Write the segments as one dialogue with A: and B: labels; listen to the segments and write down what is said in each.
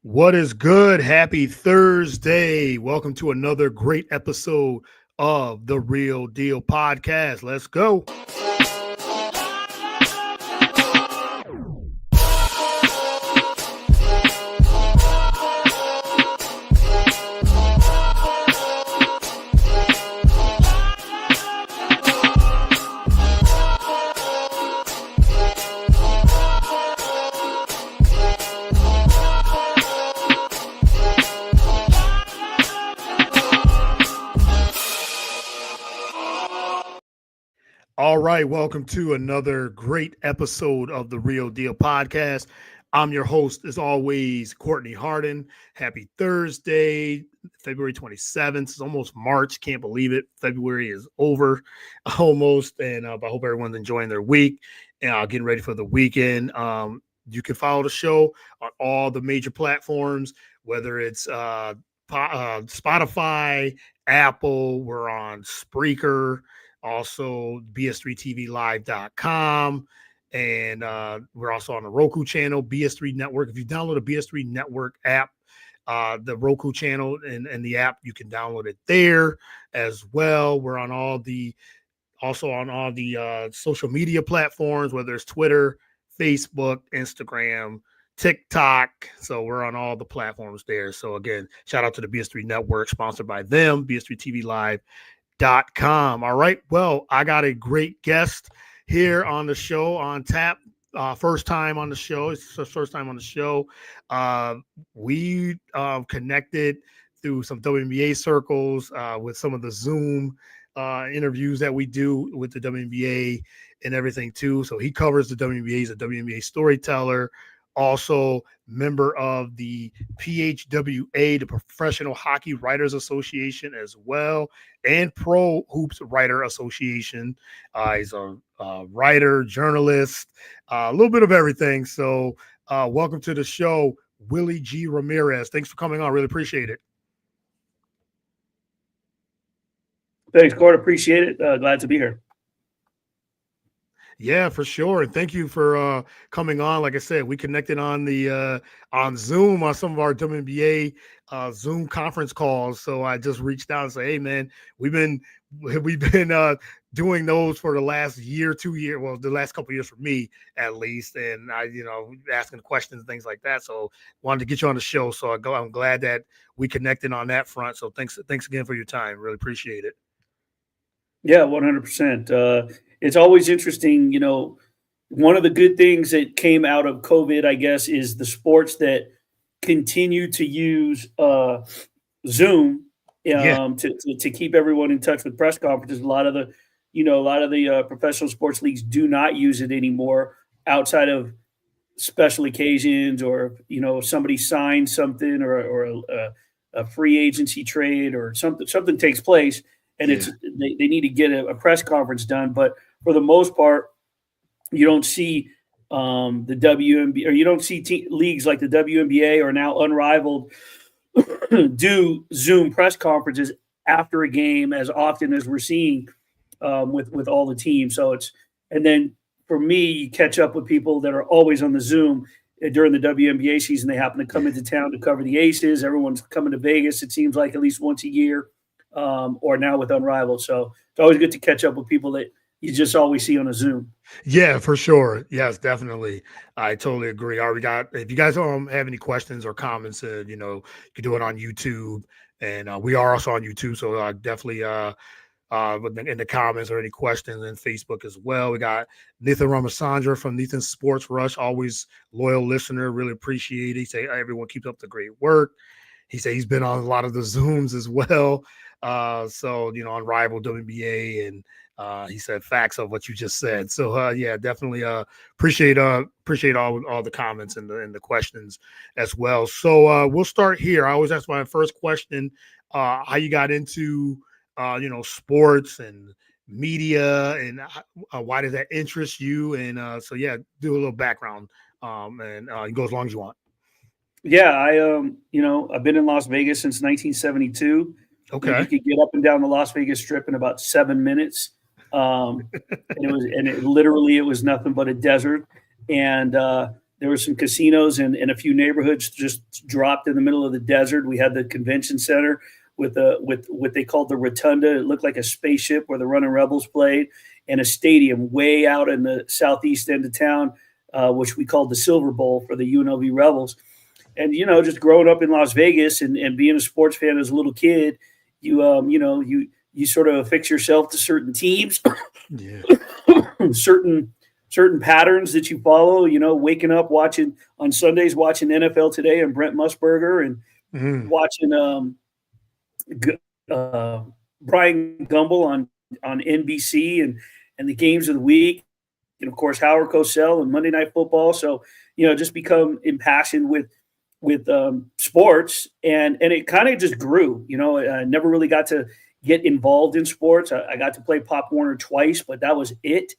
A: What is good? Happy Thursday. Welcome to another great episode of the Real Deal Podcast. Let's go. All right, welcome to another great episode of the Real Deal Podcast. I'm your host, as always, Courtney Harden. Happy Thursday, February 27th. It's almost March. Can't believe it. February is over almost, and I hope everyone's enjoying their week and getting ready for the weekend. You can follow the show on all the major platforms, whether it's Spotify, Apple, we're on Spreaker, also bs3tvlive.com, and we're also on the Roku channel, BS3 Network. If you download a BS3 Network app, the Roku channel and the app, you can download it there as well. We're on all the social media platforms, whether it's Twitter, Facebook, Instagram, TikTok. So we're on all the platforms there. So again, shout out to the BS3 Network, sponsored by them, bs3tvlive.com. All right. Well, I got a great guest here on the show on tap. First time on the show. It's the first time on the show. We connected through some WNBA circles with some of the Zoom interviews that we do with the WNBA and everything too. So he covers the WNBA. He's a WNBA storyteller, also member of the PHWA, the Professional Hockey Writers Association as well, and Pro Hoops Writer Association. He's a writer, journalist, a little bit of everything. So welcome to the show, Willie G. Ramierz. Thanks for coming on. Really appreciate it.
B: Thanks, Court. Appreciate it. Glad to be here.
A: Yeah, for sure. And thank you for coming on. Like I said, we connected on the on Zoom on some of our WNBA Zoom conference calls. So I just reached out and said, hey man, we've been doing those for the last year, 2 years. Well, the last couple of years for me at least. And I, asking questions and things like that. So wanted to get you on the show. So I'm glad that we connected on that front. So thanks again for your time. Really appreciate it.
B: Yeah, 100%. It's always interesting, one of the good things that came out of COVID, I guess, is the sports that continue to use Zoom to keep everyone in touch with press conferences. A lot of the professional sports leagues do not use it anymore outside of special occasions, or somebody signs something or a free agency trade or something takes place, and they need to get a press conference done. But for the most part, you don't see the WNBA, or you don't see leagues like the WNBA or now Unrivaled do Zoom press conferences after a game as often as we're seeing with all the teams. So and then for me, you catch up with people that are always on the Zoom during the WNBA season. They happen to come into town to cover the Aces. Everyone's coming to Vegas, it seems like, at least once a year, or now with Unrivaled. So it's always good to catch up with people that you just always see on a Zoom.
A: Yeah, for sure. Yes, definitely. I totally agree. If you guys don't have any questions or comments, you can do it on YouTube, and we are also on YouTube. So definitely in the comments or any questions, and Facebook as well. We got Nathan Ramasandra from Nathan's Sports Rush, always loyal listener. Really appreciate it. He say everyone keeps up the great work. He said he's been on a lot of the Zooms as well. So Unrivaled, WNBA, and he said facts of what you just said. So yeah, definitely appreciate all the comments and the questions as well. So we'll start here. I always ask my first question, how you got into sports and media, and why does that interest you? And so yeah, do a little background, and you go as long as you want.
B: Yeah, I've been in Las Vegas since 1972.
A: Okay.
B: You could get up and down the Las Vegas Strip in about 7 minutes. And it was nothing but a desert. And There were some casinos and a few neighborhoods just dropped in the middle of the desert. We had the convention center with what they called the rotunda. It looked like a spaceship where the Running Rebels played, and a stadium way out in the southeast end of town, which we called the Silver Bowl for the UNLV Rebels. And just growing up in Las Vegas and being a sports fan as a little kid, you sort of affix yourself to certain teams,
A: Yeah.
B: certain patterns that you follow. Waking up watching on Sundays, watching NFL Today and Brent Musburger, and watching Brian Gumbel on NBC and the games of the week, and of course Howard Cosell and Monday Night Football. So just become impassioned with sports, and it kind of just grew. I never really got to get involved in sports. I got to play Pop Warner twice, but that was it.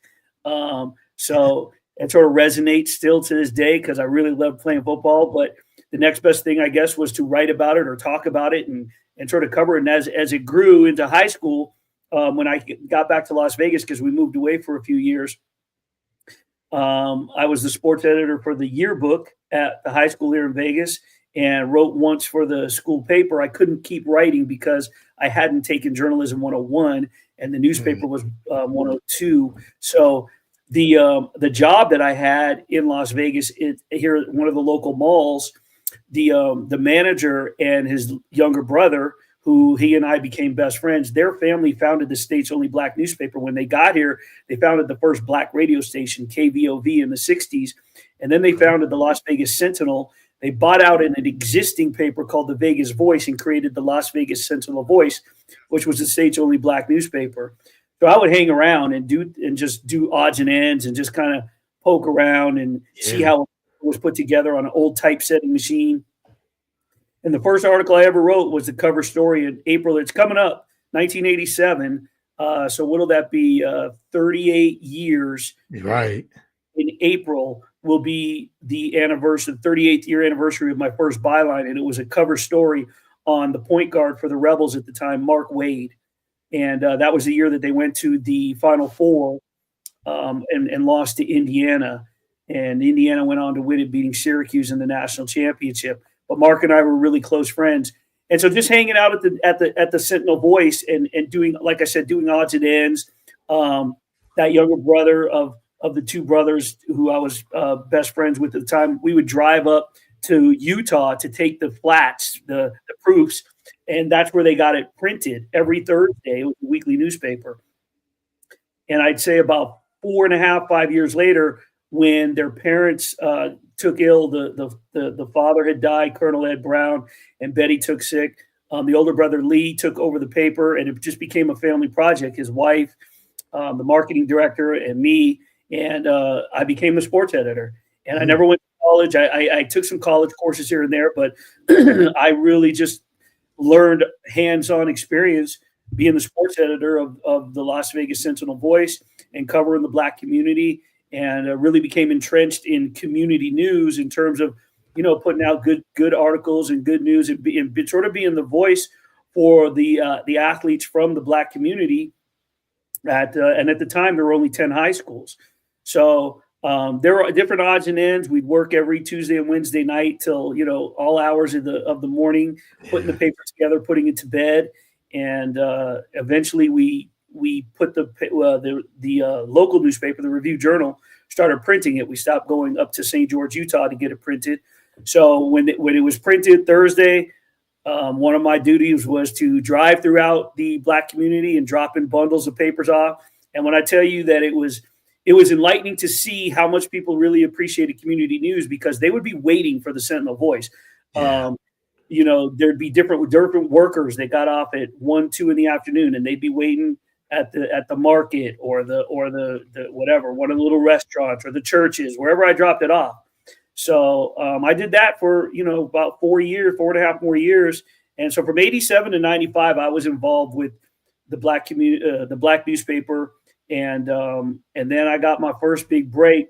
B: So it sort of resonates still to this day because I really love playing football. But the next best thing, I guess, was to write about it or talk about it and sort of cover it. And as it grew into high school, when I got back to Las Vegas, because we moved away for a few years, I was the sports editor for the yearbook at the high school here in Vegas, and wrote once for the school paper. I couldn't keep writing because I hadn't taken Journalism 101, and the newspaper was 102. So the job that I had in Las Vegas, here at one of the local malls, the manager and his younger brother, who he and I became best friends, their family founded the state's only black newspaper. When they got here, they founded the first black radio station, KVOV, in the 60s. And then they founded the Las Vegas Sentinel. They bought out an existing paper called the Vegas Voice and created the Las Vegas Sentinel Voice, which was the state's only black newspaper. So I would hang around and just do odds and ends and just kind of poke around and see how it was put together on an old typesetting machine. And the first article I ever wrote was the cover story in April. It's coming up, 1987. So what'll that be? 38 years.
A: Right.
B: In April will be the 38th year anniversary of my first byline. And it was a cover story on the point guard for the Rebels at the time, Mark Wade. And that was the year that they went to the Final Four and lost to Indiana. And Indiana went on to win it, beating Syracuse in the national championship. But Mark and I were really close friends. And so just hanging out at the Sentinel Voice and doing, like I said, doing odds and ends. That younger brother of the two brothers who I was best friends with at the time, we would drive up to Utah to take the flats, the proofs, and that's where they got it printed every Thursday. It was a weekly newspaper. And I'd say about 4.5, 5 years later, when their parents took ill, the father had died, Colonel Ed Brown, and Betty took sick. The older brother Lee took over the paper, and it just became a family project. His wife, the marketing director, and me, and I became the sports editor. And I never went to college. I took some college courses here and there, but I really just learned hands-on experience being the sports editor of the Las Vegas Sentinel Voice and covering the black community, and really became entrenched in community news in terms of, putting out good articles and good news and sort of being the voice for the athletes from the black community. And at the time, there were only 10 high schools. So there were different odds and ends. We'd work every Tuesday and Wednesday night till, all hours of the morning, putting the paper together, putting it to bed. And eventually we put the local newspaper, the Review Journal, started printing it. We stopped going up to St. George, Utah to get it printed. So when it was printed Thursday, one of my duties was to drive throughout the black community and dropping bundles of papers off. And when I tell you that it was enlightening to see how much people really appreciated community news, because they would be waiting for the Sentinel Voice. Yeah. There'd be different workers that got off at 1, 2 in the afternoon, and they'd be waiting at the market or the whatever, one of the little restaurants or the churches, wherever I dropped it off. So I did that for, about 4.5 more years. And so from 87 to 95, I was involved with the black community, the black newspaper. And then I got my first big break.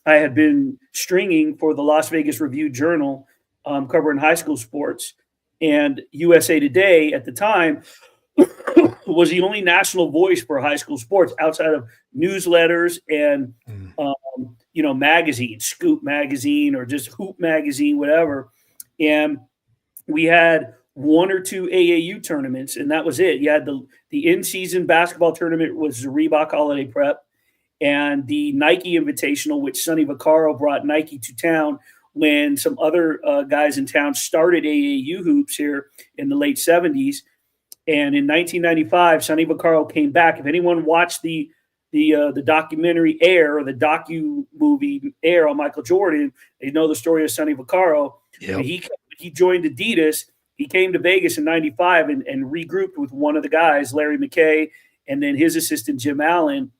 B: I had been stringing for the Las Vegas Review Journal, covering high school sports, and USA Today at the time was the only national voice for high school sports outside of newsletters and magazine, Scoop magazine, or just Hoop magazine, whatever. And we had one or two AAU tournaments, and that was it. You had the in-season basketball tournament was the Reebok Holiday Prep, and the Nike Invitational, which Sonny Vaccaro brought Nike to town when some other guys in town started AAU hoops here in the late 70s. And in 1995, Sonny Vaccaro came back. If anyone watched the documentary Air, or the docu-movie Air on Michael Jordan, they know the story of Sonny Vaccaro.
A: Yep.
B: He joined Adidas. He came to Vegas in 95 and regrouped with one of the guys, Larry McKay, and then his assistant, Jim Allen.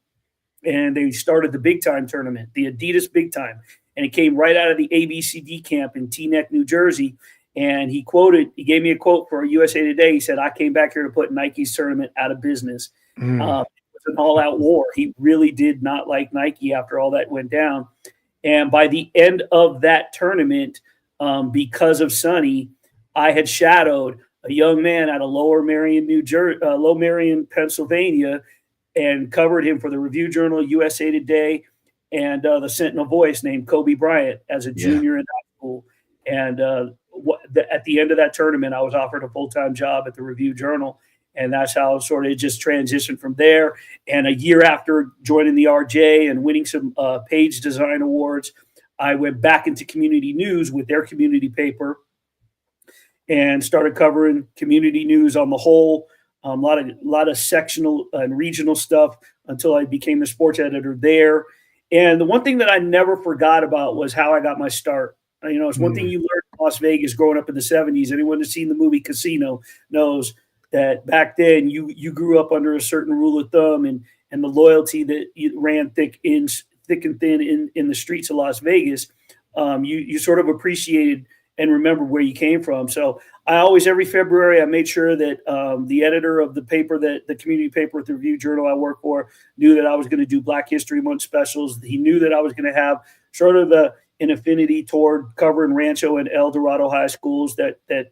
B: And they started the Big Time tournament, the Adidas Big Time. And it came right out of the ABCD camp in Teaneck, New Jersey. And he gave me a quote for USA Today. He said, "I came back here to put Nike's tournament out of business." It was an all-out war. He really did not like Nike after all that went down. And by the end of that tournament, because of Sonny, I had shadowed a young man out of Lower Merion, Pennsylvania, and covered him for the Review Journal, USA Today, and the Sentinel Voice, named Kobe Bryant, as a junior in high school. And at the end of that tournament, I was offered a full-time job at the Review Journal, and that's how sort of just transitioned from there. And a year after joining the RJ and winning some Page Design Awards, I went back into community news with their community paper and started covering community news on the whole, a lot of sectional and regional stuff, until I became the sports editor there. And the one thing that I never forgot about was how I got my start. It's one thing you learn in Las Vegas growing up in the 70s. Anyone that's seen the movie Casino knows that back then you grew up under a certain rule of thumb, and the loyalty that ran thick and thin in the streets of Las Vegas. You sort of appreciated and remember where you came from. So I always, every February, I made sure that the editor of the paper, the community paper at the Review Journal I work for, knew that I was going to do Black History Month specials. He knew that I was going to have sort of an affinity toward covering Rancho and El Dorado high schools, that if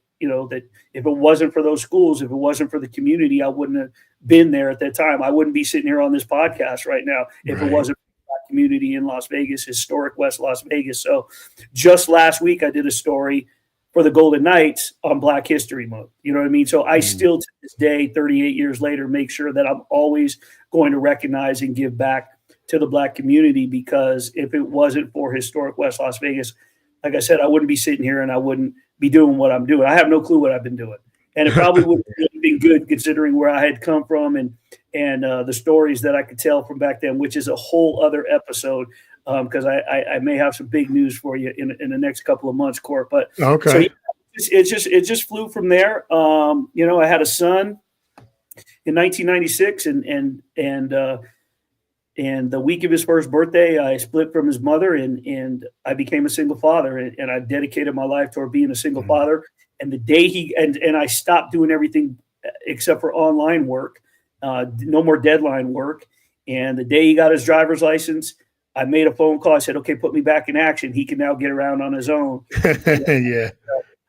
B: it wasn't for those schools, if it wasn't for the community, I wouldn't have been there at that time. I wouldn't be sitting here on this podcast right now if it wasn't community in Las Vegas, historic West Las Vegas. So just last week, I did a story for the Golden Knights on Black History Month. You know what I mean? So I still, to this day, 38 years later, make sure that I'm always going to recognize and give back to the Black community, because if it wasn't for historic West Las Vegas, like I said, I wouldn't be sitting here and I wouldn't be doing what I'm doing. I have no clue what I've been doing. And it probably wouldn't have been good considering where I had come from and the stories that I could tell from back then, which is a whole other episode, because I may have some big news for you in the next couple of months, Court. But
A: okay,
B: so it just flew from there. I had a son in 1996, and the week of his first birthday, I split from his mother, and I became a single father, and I dedicated my life toward being a single father. And the day and I stopped doing everything except for online work, no more deadline work. And the day he got his driver's license, I made a phone call. I said, "Okay, put me back in action. He can now get around on his own."
A: Yeah.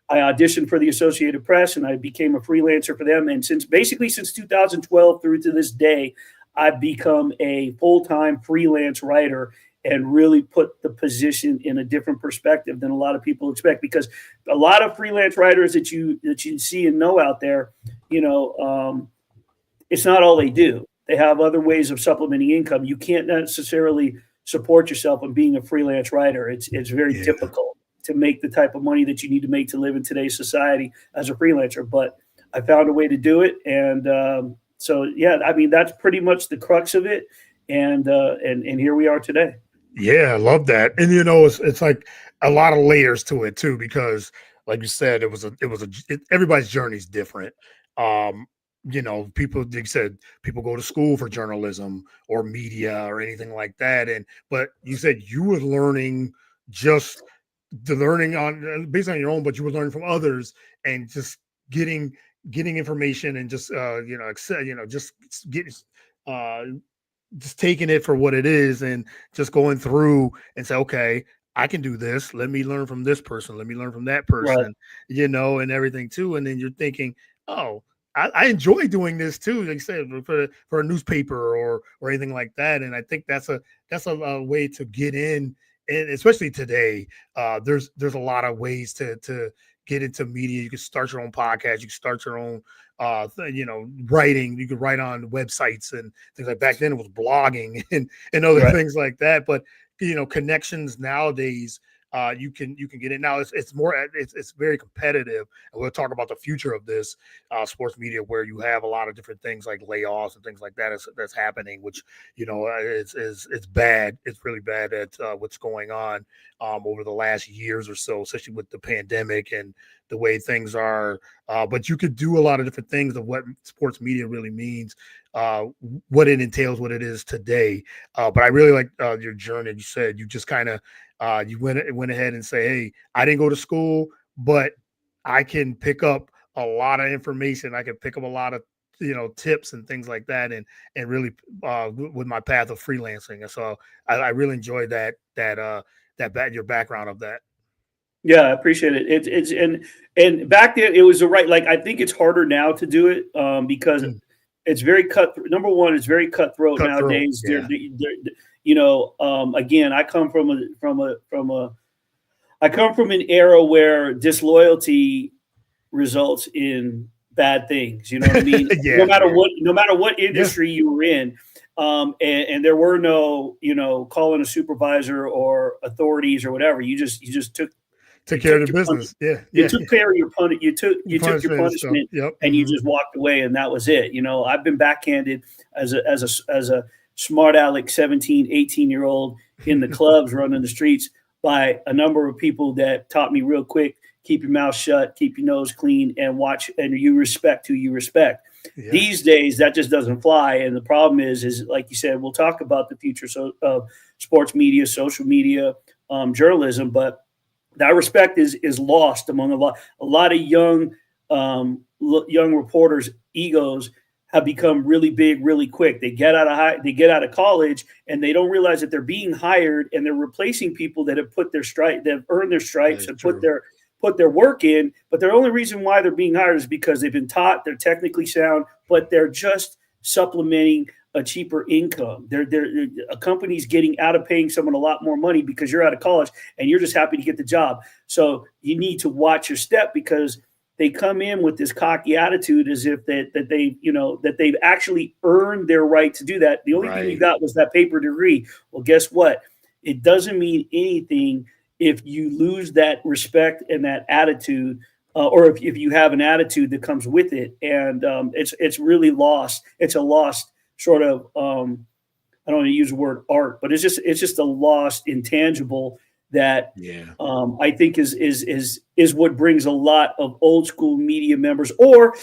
B: I auditioned for the Associated Press, and I became a freelancer for them. And since 2012 through to this day, I've become a full-time freelance writer, and really put the position in a different perspective than a lot of people expect, because a lot of freelance writers that you see and know out there, it's not all they do. They have other ways of supplementing income. You can't necessarily support yourself on being a freelance writer. It's very difficult to make the type of money that you need to make to live in today's society as a freelancer. But I found a way to do it. And that's pretty much the crux of it. And here we are today.
A: Yeah, I love that. And it's like a lot of layers to it too, because like you said, everybody's journey is different. People, like you said, people go to school for journalism or media or anything like that. But you said you were learning based on your own, but you were learning from others and just getting information and just just taking it for what it is and just going through and say, okay, I can do this. Let me learn from this person. Let me learn from that person, right. And everything too. And then you're thinking, oh, I enjoy doing this too. Like I said, for a newspaper or anything like that. And I think that's a way to get in and especially today, there's a lot of ways to get into media. You can start your own podcast. You can start your own, writing. You can write on websites and things like. Back then it was blogging and other
B: Right.
A: things like that. But connections nowadays. You can get it now. It's very competitive, and we'll talk about the future of this sports media, where you have a lot of different things like layoffs and things like that that's happening, which it's bad. It's really bad at what's going on over the last years or so, especially with the pandemic and the way things are. But you could do a lot of different things of what sports media really means, what it entails, what it is today. But I really like your journey. You said you just kind of you went ahead and say, hey, I didn't go to school, but I can pick up a lot of information. I can pick up a lot of tips and things like that, and really with my path of freelancing. And so I really enjoyed that your background of that.
B: Yeah, I appreciate it. It's and back then it was the right. Like I think it's harder now to do it because it's very cutthroat. Number one, it's very cutthroat nowadays.
A: Yeah.
B: Again, I come from an era where disloyalty results in bad things. You know what I mean?
A: Yeah,
B: no matter what industry you were in, and there were no, calling a supervisor or authorities or whatever. You just took
A: care of the business.
B: You took care of your punishment. You took your punishment,
A: yep.
B: and you just walked away, and that was it. I've been backhanded as a smart aleck 17, 18-year-old in the clubs running the streets by a number of people that taught me real quick, keep your mouth shut, keep your nose clean, and watch, and you respect who you respect. Yeah. These days, that just doesn't fly. And the problem is like you said, we'll talk about the future of sports media, social media, journalism, but that respect is lost among a lot of young reporters' egos have become really big, really quick. They get out of college, and they don't realize that they're being hired, and they're replacing people that have they've earned their stripes and put their work in. But the only reason why they're being hired is because they've been taught, they're technically sound, but they're just supplementing a cheaper income. A company's getting out of paying someone a lot more money because you're out of college and you're just happy to get the job. So you need to watch your step, because they come in with this cocky attitude as if that they've actually earned their right to do that. The only thing you got was that paper degree. Well, guess what? It doesn't mean anything if you lose that respect and that attitude, or if you have an attitude that comes with it. And it's really lost. It's a lost sort of, I don't want to use the word art, but it's just a lost intangible that I think is what brings a lot of old school media members, or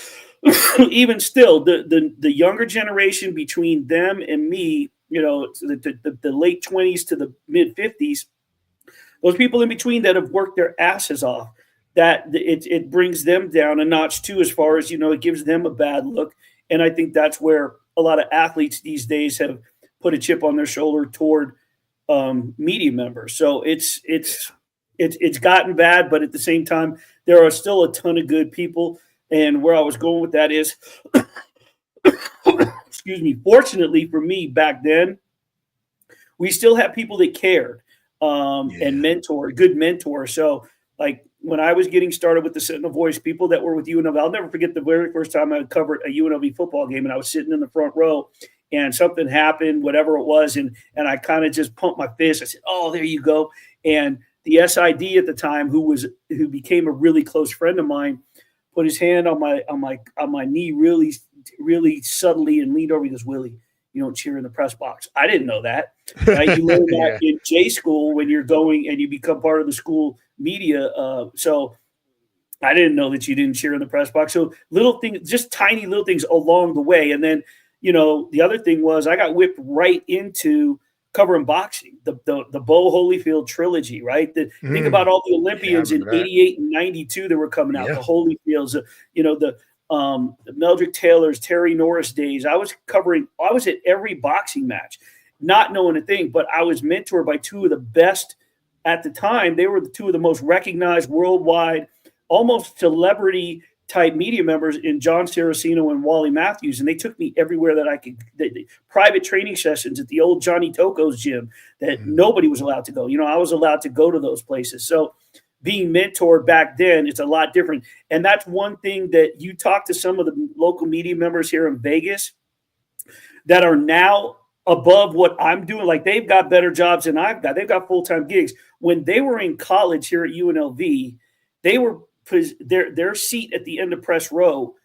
B: even still the younger generation between them and me, the late 20s to the mid 50s, those people in between that have worked their asses off, that it brings them down a notch too, as far as, it gives them a bad look. And I think that's where a lot of athletes these days have put a chip on their shoulder toward media members. So it's gotten bad, but at the same time, there are still a ton of good people. And where I was going with that is, excuse me, fortunately for me back then, we still have people that cared and good mentors. So like when I was getting started with the Sentinel Voice, people that were with UNLV, I'll never forget the very first time I covered a UNLV football game, and I was sitting in the front row, and something happened, whatever it was, and I kind of just pumped my fist. I said, "Oh, there you go." And the SID at the time, who became a really close friend of mine, put his hand on my knee really, really subtly and leaned over. He goes, "Willie, you don't cheer in the press box." I didn't know that. Right? You learn that in J school when you're going and you become part of the school media. So I didn't know that you didn't cheer in the press box. So little things, just tiny little things along the way. And then, the other thing was I got whipped right into covering boxing, the Bo Holyfield trilogy, right? Think about all the Olympians in 88 and 92 that were coming out, the Holyfields, the Meldrick Taylor's, Terry Norris days. I was at every boxing match, not knowing a thing, but I was mentored by two of the best at the time. They were two of the most recognized worldwide, almost celebrity type media members in John Saraceno and Wally Matthews, and they took me everywhere that I could. Private training sessions at the old Johnny Toko's gym that nobody was allowed to go. I was allowed to go to those places. So being mentored back then, it's a lot different. And that's one thing that you talk to some of the local media members here in Vegas that are now above what I'm doing. Like, they've got better jobs than I've got. They've got full-time gigs. When they were in college here at UNLV, they were their seat at the end of press row.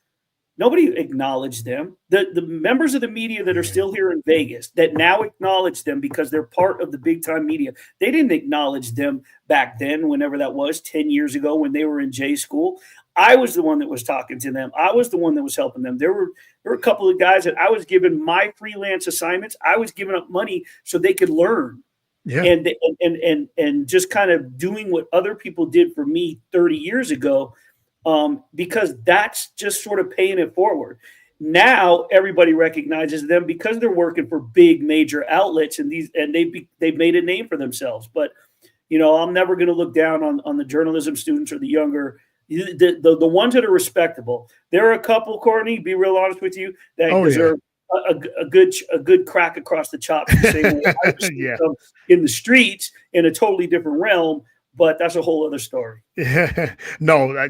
B: Nobody acknowledged them. The members of the media that are still here in Vegas that now acknowledge them because they're part of the big time media, they didn't acknowledge them back then, whenever that was, 10 years ago when they were in J school. I was the one that was talking to them. I was the one that was helping them. There were a couple of guys that I was giving my freelance assignments. I was giving up money so they could learn. Yeah. And just kind of doing what other people did for me 30 years ago, because that's just sort of paying it forward. Now everybody recognizes them because they're working for big major outlets, and they've made a name for themselves. But I'm never going to look down on the journalism students or the younger. The ones that are respectable. There are a couple, Courtney, be real honest with you, that deserve a good crack across the chops. In the streets in a totally different realm, but that's a whole other story.
A: No,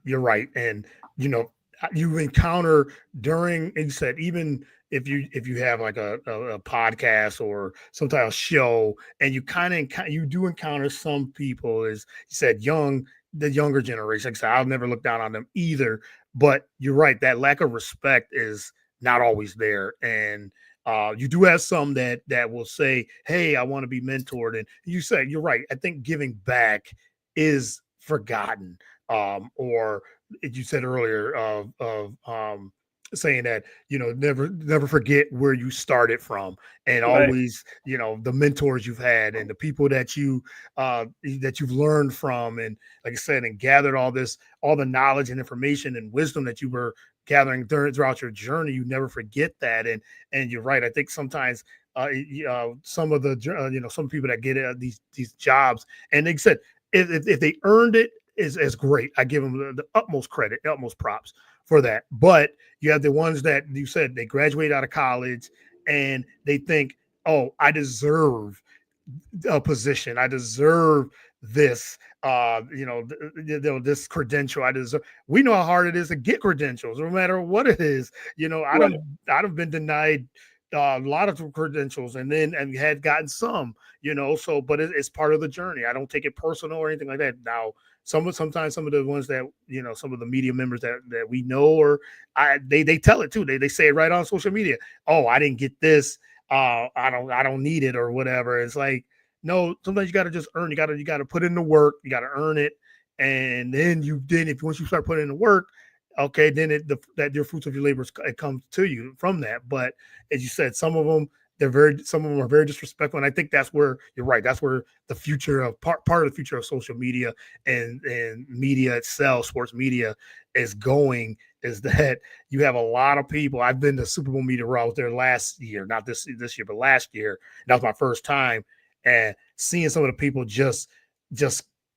A: you're right. And you encounter during, you said, even if you have like a podcast or some type of show, and you do encounter some people, as you said, the younger generation. Like I said, I'll never look down on them either, but you're right, that lack of respect is not always there. And you do have some that will say, hey, I want to be mentored. And you say, you're right. I think giving back is forgotten. Or you said earlier of saying that, never forget where you started from, and always, the mentors you've had and the people that you've learned from. And like I said, and gathered all the knowledge and information and wisdom that you were gathering throughout your journey. You never forget that. And you're right. I think sometimes some of the some people that get these jobs, and they said if they earned it is great. I give them the utmost credit, utmost props for that. But you have the ones that you said they graduate out of college and they think, oh, I deserve a position. I deserve this, this credential. I deserve. We know how hard it is to get credentials, no matter what it is. I've been denied a lot of credentials and had gotten some, so, but it's part of the journey. I don't take it personal or anything like that. Now, sometimes some of the ones that, some of the media members that we know, or they tell it too. They say it right on social media. Oh, I didn't get this. I don't need it or whatever. It's like, no, sometimes you got to just earn. You got to put in the work. You got to earn it. And then once you start putting in the work, okay, then that your fruits of your labor, it comes to you from that. But as you said, some of them are very disrespectful, and I think that's where you're right. That's where the future of part of the future of social media and media itself, sports media, is going. Is that you have a lot of people. I've been to Super Bowl media where I was there last year, not this year, but last year. That was my first time, and seeing some of the people just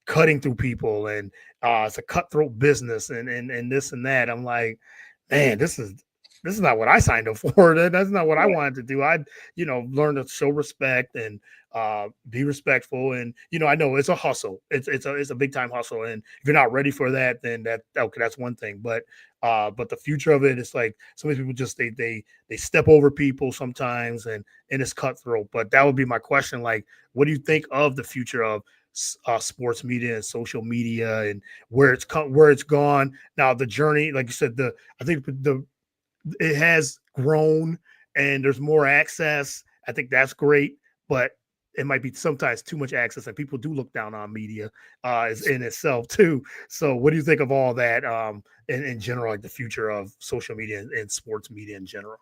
A: cutting through people, and it's a cutthroat business, and this and that. I'm like, man, this is not what I signed up for. That's not what I wanted to do. I, learn to show respect and be respectful. And, I know it's a hustle. It's a big time hustle. And if you're not ready for that, then that's one thing. But the future of it is like some of these people just, they step over people sometimes, and it's cutthroat. But that would be my question. Like, what do you think of the future of sports media and social media, and where it's gone now? The journey, like you said, I think it has grown and there's more access. I think that's great, but it might be sometimes too much access, and people do look down on media in itself too. So what do you think of all that in general, like the future of social media and sports media in general?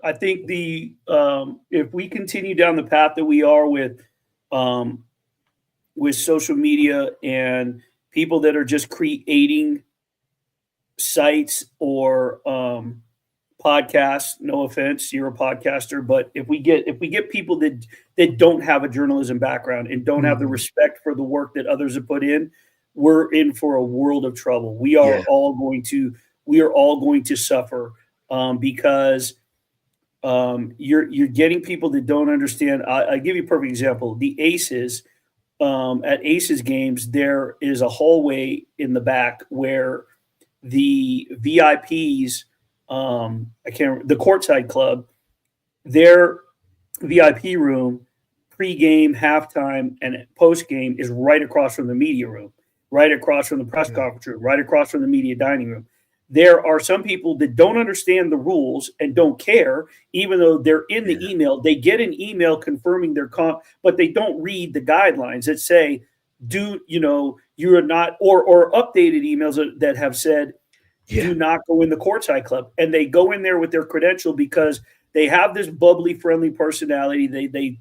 B: I think if we continue down the path that we are with social media and people that are just creating sites or podcasts, no offense, you're a podcaster, but if we get people that don't have a journalism background and don't have the respect for the work that others have put in, we're in for a world of trouble. We are all going to suffer because you're getting people that don't understand. I give you a perfect example. The Aces, at Aces games, there is a hallway in the back where the VIPs, the courtside club, their VIP room, pre-game, halftime, and post-game is right across from the media room, right across from the press conference room, right across from the media dining room. There are some people that don't understand the rules and don't care, even though they're in the email. They get an email confirming their but they don't read the guidelines that say, you're not, or updated emails that have said, do not go in the courtside club. And they go in there with their credential because they have this bubbly, friendly personality.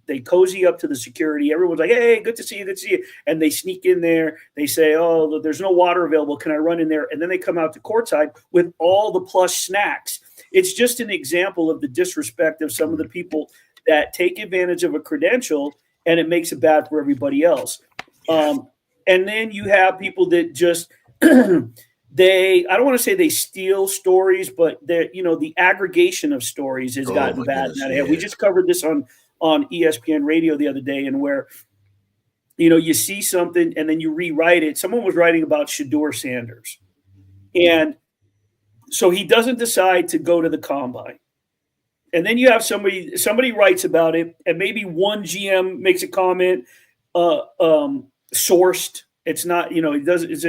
B: They cozy up to the security. Everyone's like, hey, good to see you, good to see you. And they sneak in there. They say, oh, there's no water available. Can I run in there? And then they come out to courtside with all the plush snacks. It's just an example of the disrespect of some of the people that take advantage of a credential, and it makes it bad for everybody else. And then you have people that just I don't want to say they steal stories, but the aggregation of stories has gotten bad. We just covered this on ESPN radio the other day, and where you see something and then you rewrite it. Someone was writing about Shedeur Sanders, and so he doesn't decide to go to the combine. And then you have somebody writes about it, and maybe one GM makes a comment, sourced. It's not, it doesn't, it's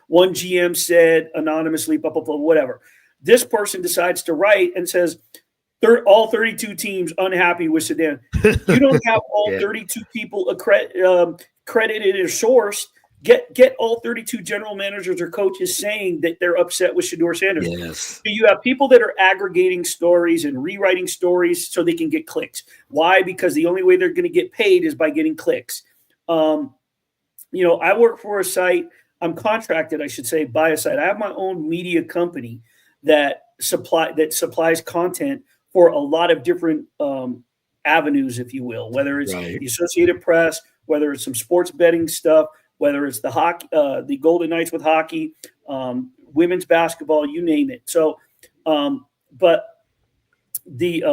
B: one GM said anonymously, blah, blah, blah, whatever. This person decides to write and says, all 32 teams unhappy with Sedan. You don't have all 32 people credited or sourced. Get all 32 general managers or coaches saying that they're upset with Shedeur Sanders.
A: Yes.
B: So you have people that are aggregating stories and rewriting stories so they can get clicks. Why? Because the only way they're going to get paid is by getting clicks. I work for a site. I'm contracted, I should say, by a site. I have my own media company that supplies content for a lot of different avenues, if you will, whether it's the Associated Press, whether it's some sports betting stuff, whether it's the hockey, the Golden Knights with hockey, women's basketball, you name it. So, but the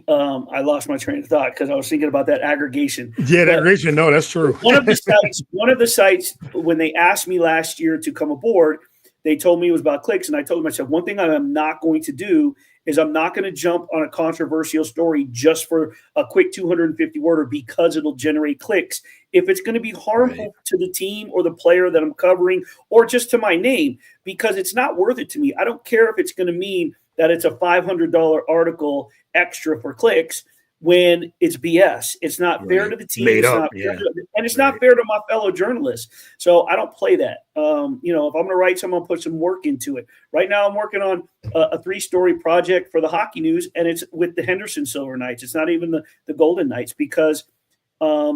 B: I lost my train of thought because I was thinking about that aggregation.
A: Yeah, that aggregation. No, that's true.
B: one of the sites, when they asked me last year to come aboard, they told me it was about clicks. And I told them, I said, one thing I am not going to do is I'm not going to jump on a controversial story just for a quick 250 worder because it'll generate clicks. If it's going to be harmful to the team or the player that I'm covering, or just to my name, because it's not worth it to me. I don't care if it's going to mean that it's a $500 article extra for clicks when it's BS. It's not fair to the team. It's not fair to my fellow journalists. So I don't play that. If I'm going to write something, I'll put some work into it. Right now I'm working on a 3-story project for the Hockey News, and it's with the Henderson Silver Knights. It's not even the Golden Knights, because I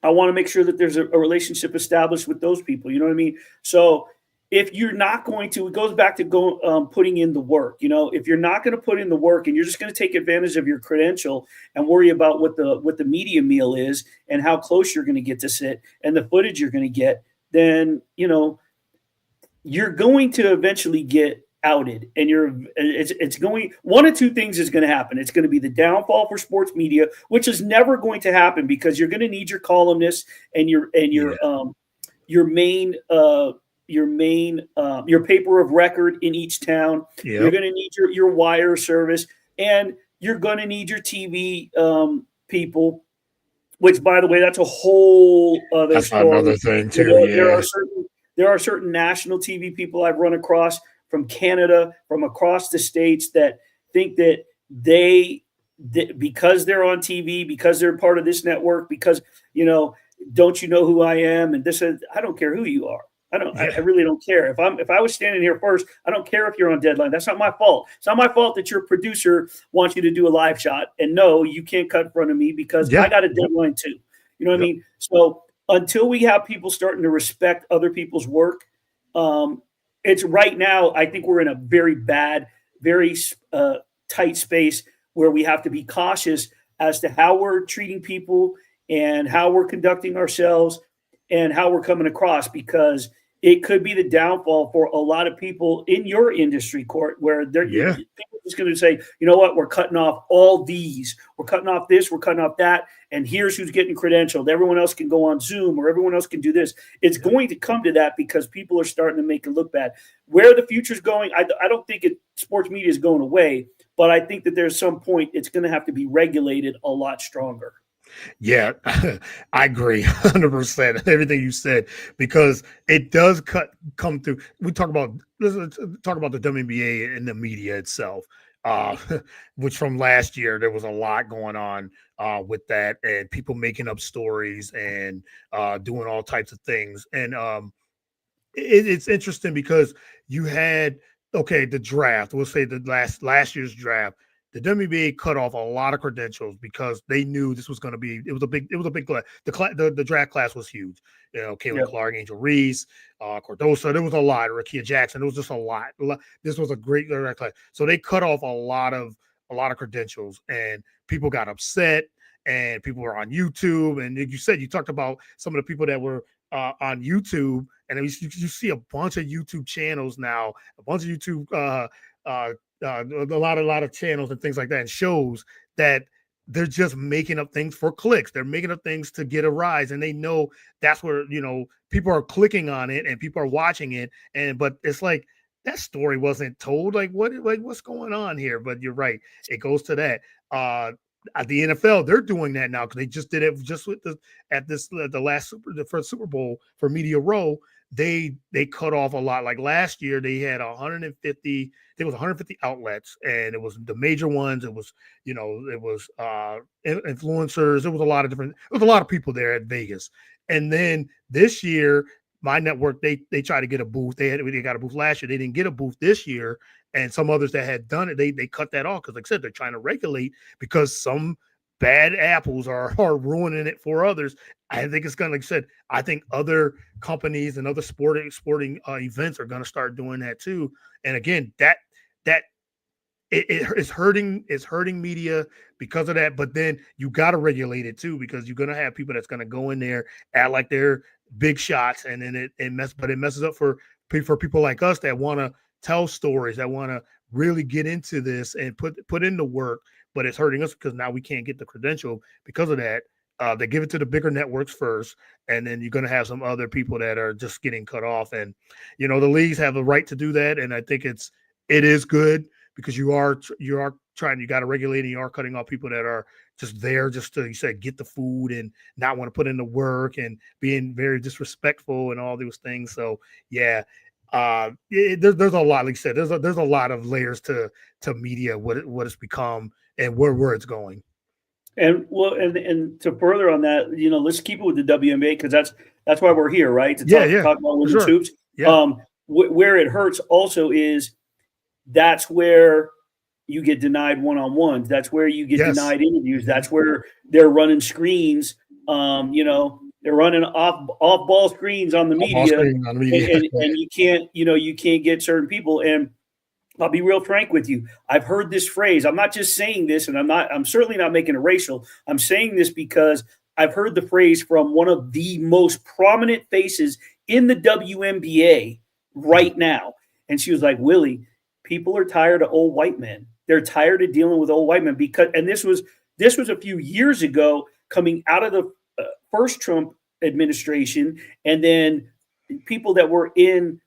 B: want to make sure that there's a relationship established with those people. You know what I mean? So if you're not going to, it goes back to putting in the work. If you're not going to put in the work and you're just going to take advantage of your credential and worry about what the media meal is and how close you're going to get to sit and the footage you're going to get, then you're going to eventually get outed. And it's going, one of two things is going to happen. It's going to be the downfall for sports media, which is never going to happen because you're going to need your columnists and your paper of record in each town. You're going to need your wire service, and you're going to need your TV people, which, by the way, that's a whole other story.
A: Another thing too.
B: There are certain national TV people I've run across from Canada, from across the states, that think that because they're on TV, because they're part of this network, because don't you know who I am? And this is, I don't care who you are. I really don't care. If I was standing here first, I don't care if you're on deadline. That's not my fault. It's not my fault that your producer wants you to do a live shot. And no, you can't cut in front of me because I got a deadline too. You know what I mean? So until we have people starting to respect other people's work, it's right now, I think we're in a very bad, very tight space where we have to be cautious as to how we're treating people and how we're conducting ourselves. and how we're coming across, because it could be the downfall for a lot of people in your industry, Court, where
A: Yeah.
B: people are just going to say, you know what, we're cutting off all these, we're cutting off this, we're cutting off that, and here's who's getting credentialed. Everyone else can go on Zoom, or everyone else can do this. It's going to come to that because people are starting to make it look bad. Where the future's going, I don't think sports media is going away, but I think that there's some point it's going to have to be regulated a lot stronger.
A: Yeah, I agree 100%. Everything you said, because it does come through. Let's talk about the WNBA and the media itself. Uh, which from last year there was a lot going on with that, and people making up stories and doing all types of things. And it's interesting because you had the draft. We'll say the last year's draft. The WNBA cut off a lot of credentials because they knew this was going to be. It was a big class. The draft class was huge. You know, Caitlin Clark, Angel Reese, Cordosa. There was a lot. Rakia Jackson. There was just a lot. This was a great draft class. So they cut off a lot of credentials, and people got upset. And people were on YouTube. And you said, you talked about some of the people that were on YouTube, and you see a bunch of YouTube channels now, a bunch of YouTube, a lot of channels and things like that, and shows that they're just making up things for clicks. They're making up things to get a rise, and they know that's where people are clicking on it and people are watching it. But it's like that story wasn't told. What's going on here? But you're right. It goes to that. At the NFL, they're doing that now because they just did it just with the first Super Bowl for Media Row. They cut off a lot. Like last year, they had 150. There was 150 outlets, and it was the major ones. It was influencers. It was a lot of different. It was a lot of people there at Vegas. And then this year, my network they tried to get a booth. They got a booth last year. They didn't get a booth this year. And some others that had done it, they cut that off because, like I said, they're trying to regulate because some bad apples are ruining it for others. I think it's going to, like I said, I think other companies and other sporting events are going to start doing that too. And again, that it's hurting media because of that. But then you got to regulate it too, because you're going to have people that's going to go in there, act like they're big shots, and then it messes up for people like us that want to tell stories, that want to really get into this and put in the work. But it's hurting us because now we can't get the credential because of that. They give it to the bigger networks first, and then you're going to have some other people that are just getting cut off. And the leagues have the right to do that, and I think it is good because you are trying. You got to regulate, and you are cutting off people that are just there just to, you said, get the food and not want to put in the work and being very disrespectful and all those things. So yeah. There's a lot, like you said, there's a lot of layers to media, what it's become and where it's going.
B: And and to further on that, let's keep it with the WNBA because that's why we're here, right? To talk about women's hoops.
A: Yeah.
B: Where it hurts also is that's where you get denied one-on-ones. That's where you get denied interviews. That's where they're running screens. They're running off ball screens on the media, and you can't get certain people. And I'll be real frank with you. I've heard this phrase. I'm not just saying this, and I'm certainly not making it racial. I'm saying this because I've heard the phrase from one of the most prominent faces in the WNBA right now. And she was like, Willie, people are tired of old white men. They're tired of dealing with old white men and this was a few years ago, coming out of the first Trump administration, and then people that were in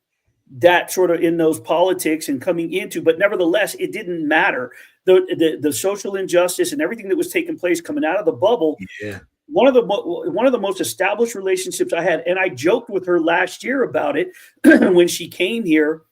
B: that sort of in those politics and coming into, but nevertheless, it didn't matter. The social injustice and everything that was taking place coming out of the bubble.
A: Yeah.
B: One of the most established relationships I had, and I joked with her last year about it when she came here,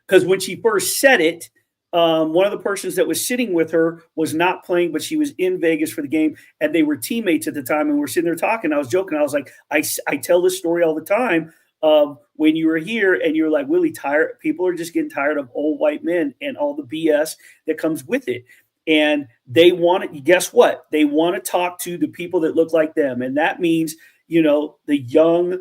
B: because when she first said it, one of the persons that was sitting with her was not playing, but she was in Vegas for the game, and they were teammates at the time. And we're sitting there talking. I was joking. I was like, I tell this story all the time of when you were here and you were like, Willie, people are just getting tired of old white men and all the BS that comes with it. And they want to, guess what? They want to talk to the people that look like them. And that means, the young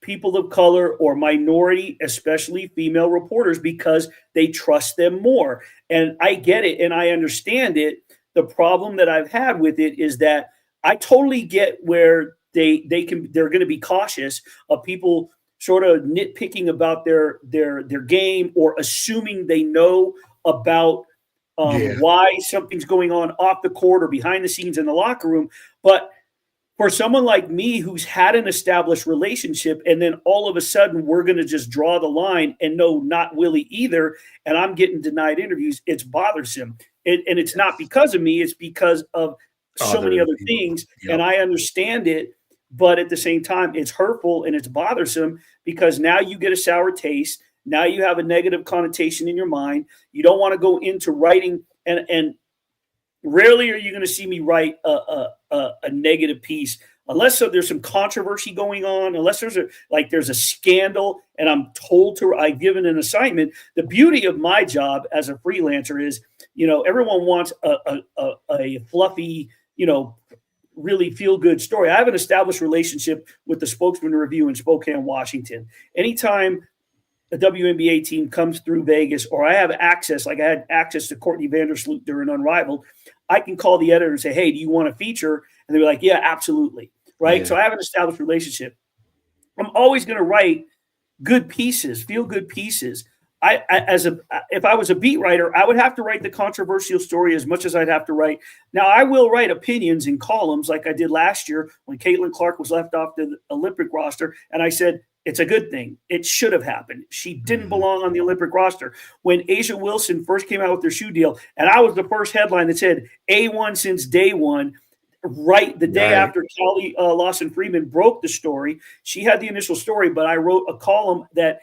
B: people of color or minority, especially female reporters, because they trust them more. And I get it and I understand it. The problem that I've had with it is that I totally get where they're going to be cautious of people sort of nitpicking about their game or assuming they know about why something's going on off the court or behind the scenes in the locker room. But for someone like me who's had an established relationship and then all of a sudden we're going to just draw the line and no, not Willie either, and I'm getting denied interviews, it's bothersome. And it's not because of me, it's because of so many other things. Yep. And I understand it, but at the same time, it's hurtful and it's bothersome because now you get a sour taste. Now you have a negative connotation in your mind. You don't want to go into writing, and rarely are you going to see me write a negative piece unless there's some controversy going on, unless there's a scandal and I'm told to, I've given an assignment. The beauty of my job as a freelancer is, everyone wants a fluffy, really feel good story. I have an established relationship with the Spokesman Review in Spokane, Washington. Anytime a WNBA team comes through Vegas, or I have access, like I had access to Courtney Vandersloot during Unrivaled, I can call the editor and say, hey, do you want to feature? And they're like, yeah, absolutely. Right. Yeah. So I have an established relationship. I'm always going to write good pieces, feel good pieces. If I was a beat writer, I would have to write the controversial story as much as I'd have to write. Now, I will write opinions in columns like I did last year when Caitlin Clark was left off the Olympic roster. And I said, it's a good thing. It should have happened. She didn't belong on the Olympic roster. When Asia Wilson first came out with her shoe deal, and I was the first headline that said A1 since day one, right the day after Callie Lawson-Freeman broke the story. She had the initial story, but I wrote a column that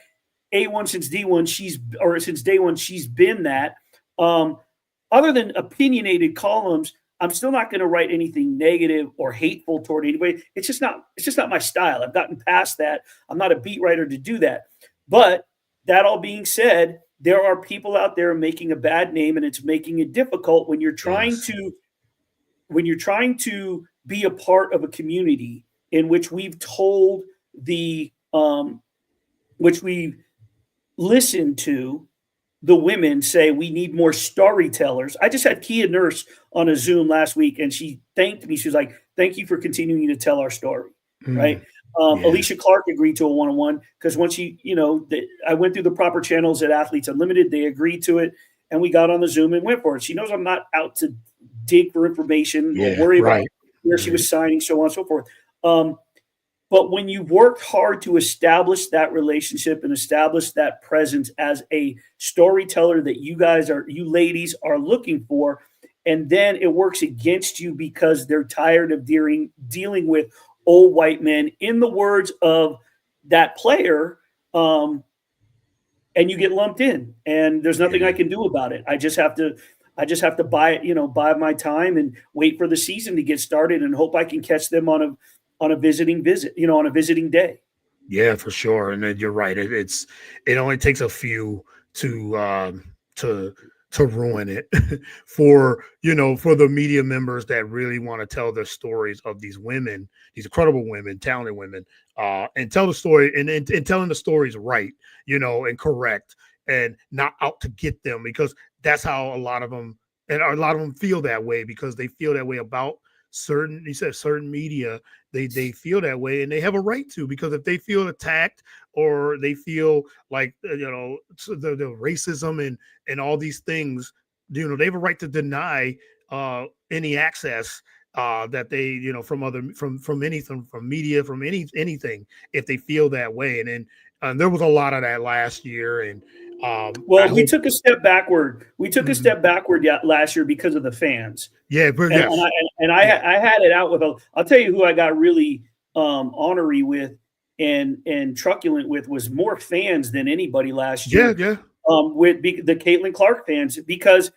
B: A1 since D1, since day one, she's been that. Other than opinionated columns, I'm still not going to write anything negative or hateful toward anybody. It's just not my style. I've gotten past that. I'm not a beat writer to do that. But that all being said, there are people out there making a bad name, and it's making it difficult when you're trying to be a part of a community in which we've told which we've listened to the women say we need more storytellers. I just had Kia Nurse on a Zoom last week, and she thanked me. She was like, thank you for continuing to tell our story, right? Alicia Clark agreed to a one-on-one because once I went through the proper channels at Athletes Unlimited. They agreed to it, and we got on the Zoom and went for it. She knows I'm not out to dig for information or worry about where she was signing, so on and so forth. But when you've worked hard to establish that relationship and establish that presence as a storyteller that you ladies are looking for, and then it works against you because they're tired of dealing with old white men, in the words of that player, and you get lumped in, and there's nothing I can do about it. I just have to buy my time and wait for the season to get started and hope I can catch them on a visiting day.
A: Yeah, for sure. And then you're right. It only takes a few to ruin it for the media members that really want to tell the stories of these women, these incredible women, talented women, and tell the story and telling the stories right, and correct, and not out to get them, because that's how a lot of them feel that way, because they feel that way about certain media. They feel that way, and they have a right to, because if they feel attacked or they feel like the racism and all these things, they have a right to deny any access that they from anything, from media, from anything, if they feel that way. And then there was a lot of that last year, and
B: we took a step backward. We took a step backward last year because of the fans.
A: Yeah, but
B: I had it out with I'll tell you who I got really ornery with and truculent with was more fans than anybody last year. With the Caitlin Clark fans, because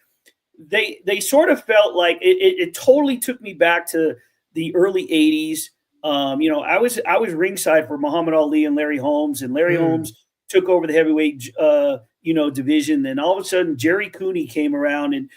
B: they sort of felt like it totally took me back to the early 80s. I was ringside for Muhammad Ali and Larry Holmes, and Larry Holmes took over the heavyweight division. Then all of a sudden Jerry Cooney came around, and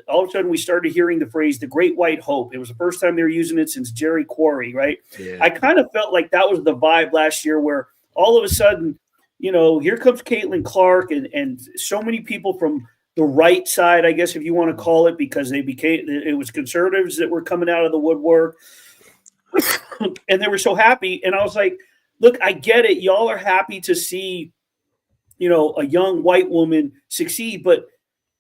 B: all of a sudden we started hearing the phrase "the Great White Hope." It was the first time they were using it since Jerry Quarry, right? Yeah. I kind of felt like that was the vibe last year, where all of a sudden, here comes Caitlin Clark, and so many people from the right side, I guess, if you want to call it, because it was conservatives that were coming out of the woodwork. And they were so happy. And I was like, look, I get it. Y'all are happy to see, a young white woman succeed, but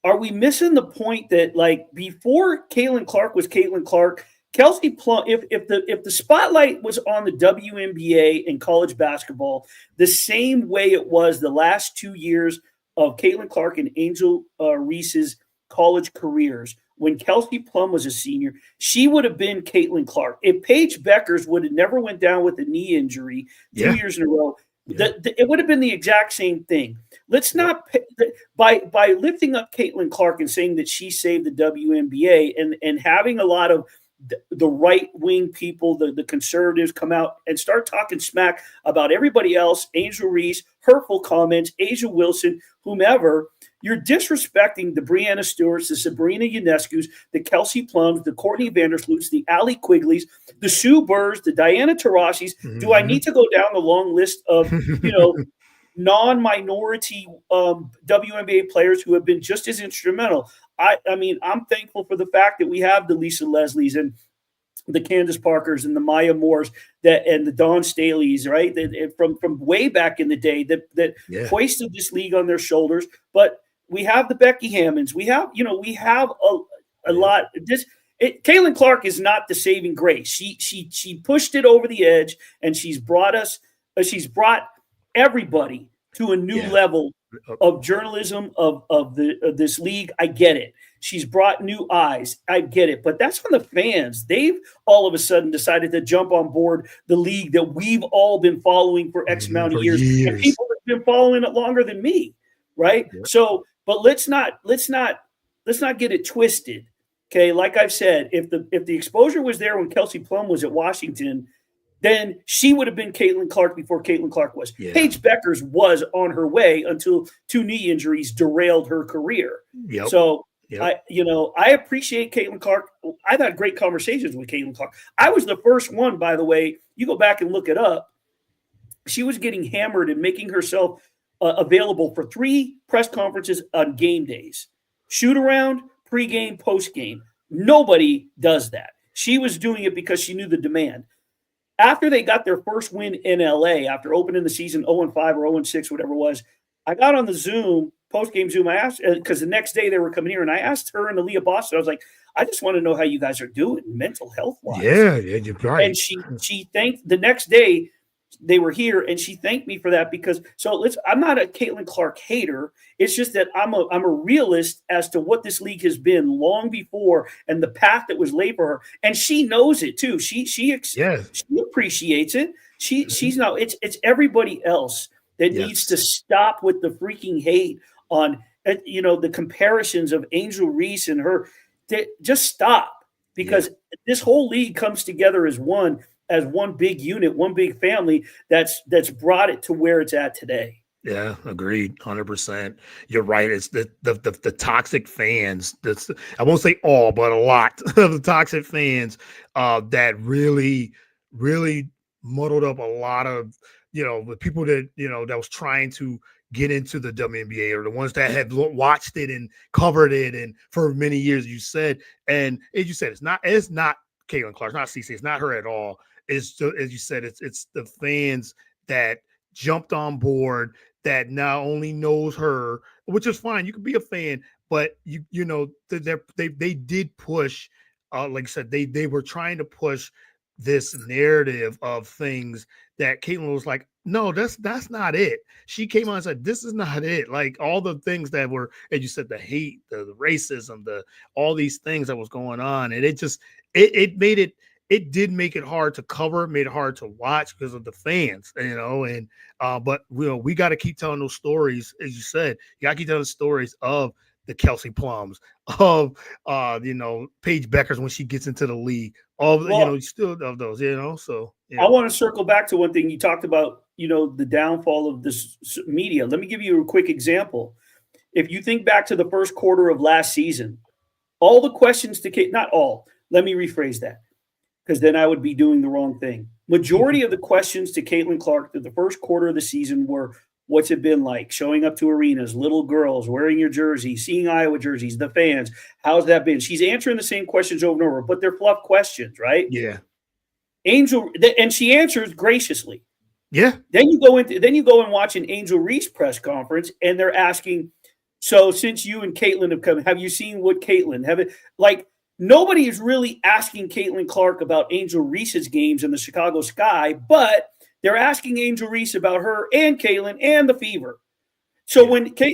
B: are we missing the point that, like, before Caitlin Clark was Caitlin Clark, Kelsey Plum, if the spotlight was on the WNBA and college basketball the same way it was the last 2 years of Caitlin Clark and Angel Reese's college careers, when Kelsey Plum was a senior, she would have been Caitlin Clark. If Paige Beckers would have never went down with a knee injury 2 years in a row, it would have been the exact same thing. Let's not by lifting up Caitlin Clark and saying that she saved the WNBA and having a lot of the right wing people, the conservatives come out and start talking smack about everybody else, Angel Reese, hurtful comments, Asia Wilson, whomever. You're disrespecting the Breanna Stewarts, the Sabrina Ionescu's, the Kelsey Plums, the Courtney Vandersloot's, the Allie Quigleys, the Sue Burrs, the Diana Taurasi's.
A: Mm-hmm.
B: Do I need to go down the long list of, non-minority WNBA players who have been just as instrumental? I mean, I'm thankful for the fact that we have the Lisa Leslies and the Candace Parkers and the Maya Moores and the Dawn Staleys, right? From way back in the day that hoisted this league on their shoulders. But we have the Becky Hammonds. We have a lot. Caitlin Clark is not the saving grace. She pushed it over the edge, and she's brought everybody to a new level of journalism of this league. I get it. She's brought new eyes. I get it. But that's on the fans. They've all of a sudden decided to jump on board the league that we've all been following for X amount of years. And people have been following it longer than me, right? Yeah. So, but let's not get it twisted. Okay, like I've said, if the exposure was there when Kelsey Plum was at Washington, then she would have been Caitlin Clark before Caitlin Clark was. Yeah. Paige Beckers was on her way until 2 knee injuries derailed her career.
A: Yep.
B: So I appreciate Caitlin Clark. I've had great conversations with Caitlin Clark. I was the first one, by the way. You go back and look it up. She was getting hammered and making herself available for 3 press conferences on game days. Shoot around, pregame, postgame. Nobody does that. She was doing it because she knew the demand. After they got their first win in LA, after opening the season 0-5 or 0-6, whatever it was, I got on the Zoom, post-game Zoom. I asked, because the next day they were coming here, and I asked her and Aaliyah Boston, I was like, I just want to know how you guys are doing mental health-wise.
A: Yeah, you're right.
B: And she thanked, the next day they were here, and she thanked me for that because, I'm not a Caitlin Clark hater. It's just that I'm a realist as to what this league has been long before and the path that was laid for her. And she knows it too. She appreciates it. She's not, it's everybody else that needs to stop with the freaking hate on, the comparisons of Angel Reese and her. Just stop, because this whole league comes together as one big unit, one big family that's brought it to where it's at today.
A: Yeah, agreed, 100%. You're right. It's the toxic fans. I won't say all, but a lot of the toxic fans that really, really muddled up a lot of the people that that was trying to get into the WNBA, or the ones that have watched it and covered it and for many years. You said, and as you said, it's not Caitlin Clark, it's not CC, it's not her at all. It's, as you said, it's the fans that jumped on board, that not only knows her, which is fine. You can be a fan, but they did push, like I said, they were trying to push this narrative of things that Caitlin was like, no, that's not it. She came on and said, this is not it. Like all the things that were, as you said, the hate, the racism, all these things that was going on. And it did make it hard to cover, made it hard to watch because of the fans, but we got to keep telling those stories. As you said, you got to keep telling the stories of the Kelsey Plums, of Paige Beckers when she gets into the league, still of those, so
B: I want to circle back to one thing you talked about, the downfall of this media. Let me give you a quick example. If you think back to the first quarter of last season, all the questions to Kate, not all, let me rephrase that, because then I would be doing the wrong thing. Majority of the questions to Caitlin Clark through the first quarter of the season were, what's it been like showing up to arenas, little girls wearing your jersey, seeing Iowa jerseys, the fans? How's that been? She's answering the same questions over and over, but they're fluff questions, right?
A: Yeah.
B: Angel, and she answers graciously.
A: Yeah.
B: Then you go and watch an Angel Reese press conference, and they're asking, so since you and Caitlin have come, have you seen what Caitlin have it like? Nobody is really asking Caitlin Clark about Angel Reese's games in the Chicago Sky, but they're asking Angel Reese about her and Caitlin and the Fever. So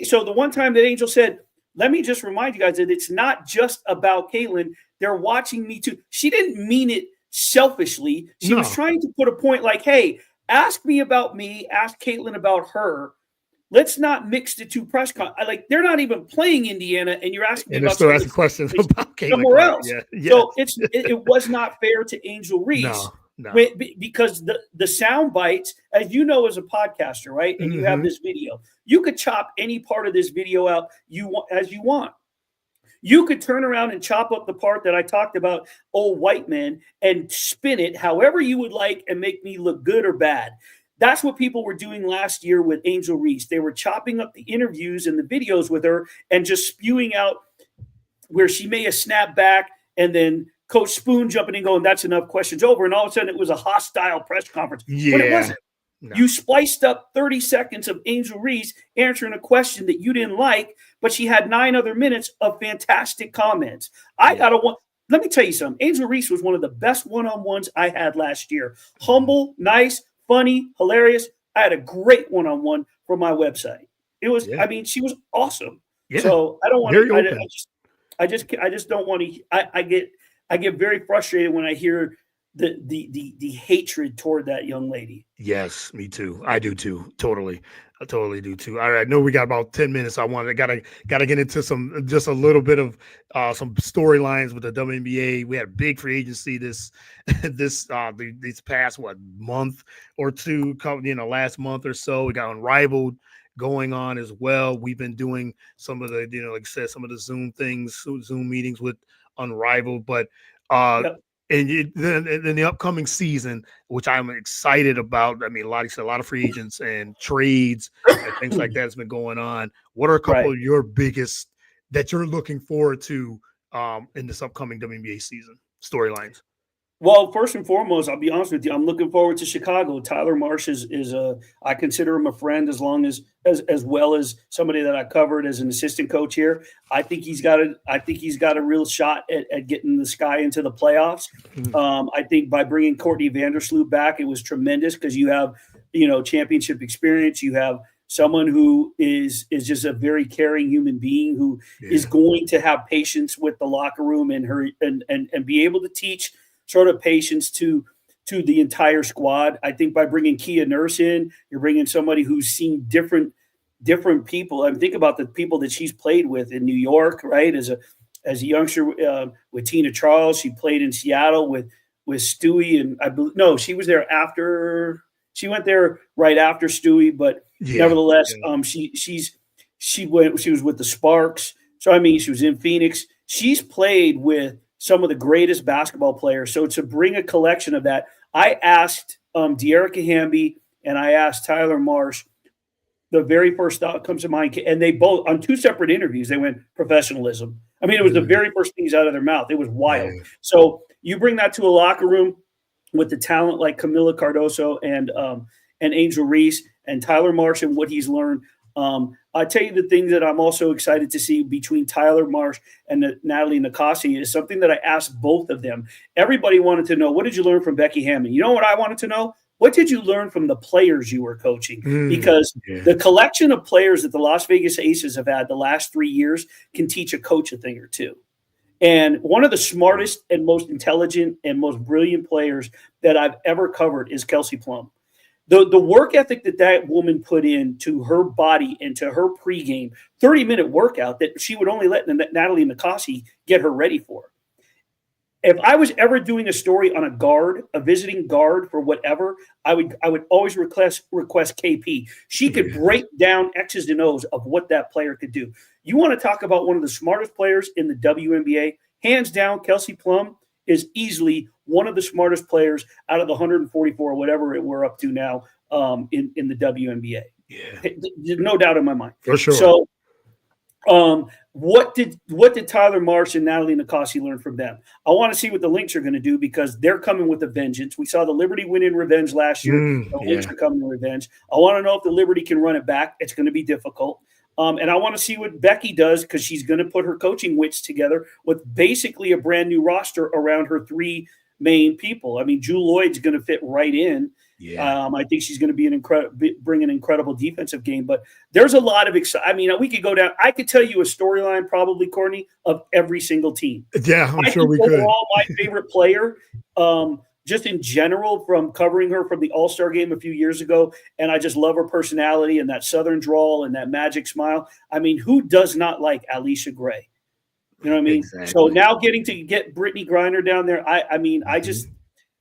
B: so the one time that Angel said, let me just remind you guys that it's not just about Caitlin. They're watching me too. She didn't mean it selfishly. She was trying to put a point like, hey, ask me about me, ask Caitlin about her. Let's not mix the two press like they're not even playing Indiana, and you're asking
A: and
B: about
A: still asking questions about Caitlin
B: somewhere
A: Clark.
B: else.
A: Yeah.
B: So it was not fair to Angel Reese.
A: No.
B: Because the sound bites, as you know, as a podcaster, right? And you have this video, you could chop any part of this video out as you want. You could turn around and chop up the part that I talked about, old white man, and spin it however you would like and make me look good or bad. That's what people were doing last year with Angel Reese. They were chopping up the interviews and the videos with her and just spewing out where she may have snapped back, and then Coach Spoon jumping in going, that's enough, questions over. And all of a sudden it was a hostile press conference.
A: Yeah.
B: But it wasn't. No. You spliced up 30 seconds of Angel Reese answering a question that you didn't like, but she had 9 other minutes of fantastic comments. Let me tell you something. Angel Reese was one of the best one-on-ones I had last year. Humble, nice, funny, hilarious. I had a great one-on-one for my website. It was, she was awesome. Yeah. So I don't want to, I just don't want to, I get very frustrated when I hear the hatred toward that young lady.
A: Yes, me too. I do too. Totally. I totally do too. All right. I know we got about 10 minutes. I gotta get into just a little bit of some storylines with the WNBA. We had a big free agency this past month or two, last month or so. We got Unrivaled going on as well. We've been doing some of the, like I said, some of the Zoom meetings with Unrivaled, but and then in the upcoming season, which I'm excited about. I mean, a lot of free agents and trades and things like that has been going on. What are a couple of your biggest that you're looking forward to in this upcoming WNBA season storylines?
B: Well, first and foremost, I'll be honest with you. I'm looking forward to Chicago. Tyler Marsh is I consider him a friend as well as somebody that I covered as an assistant coach here. I think he's got a real shot at getting the Sky into the playoffs. I think by bringing Courtney Vandersloot back, it was tremendous because you have, championship experience. You have someone who is just a very caring human being who is going to have patience with the locker room and be able to teach sort of patience to the entire squad. I think by bringing Kia Nurse in, you're bringing somebody who's seen different people. I mean, think about the people that she's played with in New York, right? As a youngster with Tina Charles, she played in Seattle with Stewie, and she was there after. She went there right after Stewie, but nevertheless, she was with the Sparks. So I mean, she was in Phoenix. She's played with some of the greatest basketball players. So to bring a collection of that, I asked De'Erica Hamby and I asked Tyler Marsh. The very first thought comes to mind, and they both, on 2 separate interviews, they went professionalism. I mean, it was the very first things out of their mouth. It was wild. So you bring that to a locker room with the talent like Camila Cardoso and Angel Reese and Tyler Marsh and what he's learned. I'll tell you the thing that I'm also excited to see between Tyler Marsh and Natalie Nakasi is something that I asked both of them. Everybody wanted to know, what did you learn from Becky Hammon? You know what I wanted to know? What did you learn from the players you were coaching? Because the collection of players that the Las Vegas Aces have had the last 3 years can teach a coach a thing or two. And one of the smartest and most intelligent and most brilliant players that I've ever covered is Kelsey Plum. The work ethic that woman put into her body, into her pregame 30-minute workout that she would only let Natalie Nakasi get her ready for. If I was ever doing a story on a visiting guard for whatever, I would always request KP. She could break down X's and O's of what that player could do. You want to talk about one of the smartest players in the WNBA? Hands down, Kelsey Plum is easily one of the smartest players out of the 144 or whatever we're up to now in the WNBA.
A: Yeah.
B: There's no doubt in my mind.
A: For sure.
B: So What did Tyler Marsh and Natalie Nakasi learn from them? I want to see what the Lynx are going to do because they're coming with a vengeance. We saw the Liberty win in revenge last year. The Lynx are coming in revenge. I want to know if the Liberty can run it back. It's going to be difficult. And I want to see what Becky does because she's going to put her coaching wits together with basically a brand new roster around her three main people. I mean, Jewel Lloyd's going to fit right in.
A: Yeah.
B: I think she's going to bring an incredible defensive game. But there's a lot of I mean, we could go down. I could tell you a storyline, probably, Courtney, of every single team.
A: Yeah, I'm sure we could.
B: Overall, my favorite player, just in general, from covering her from the All-Star game a few years ago, and I just love her personality and that Southern drawl and that magic smile. I mean, who does not like Alicia Gray? You know what I mean?
A: Exactly.
B: So now getting to get Brittany Griner down there, I mean, I just –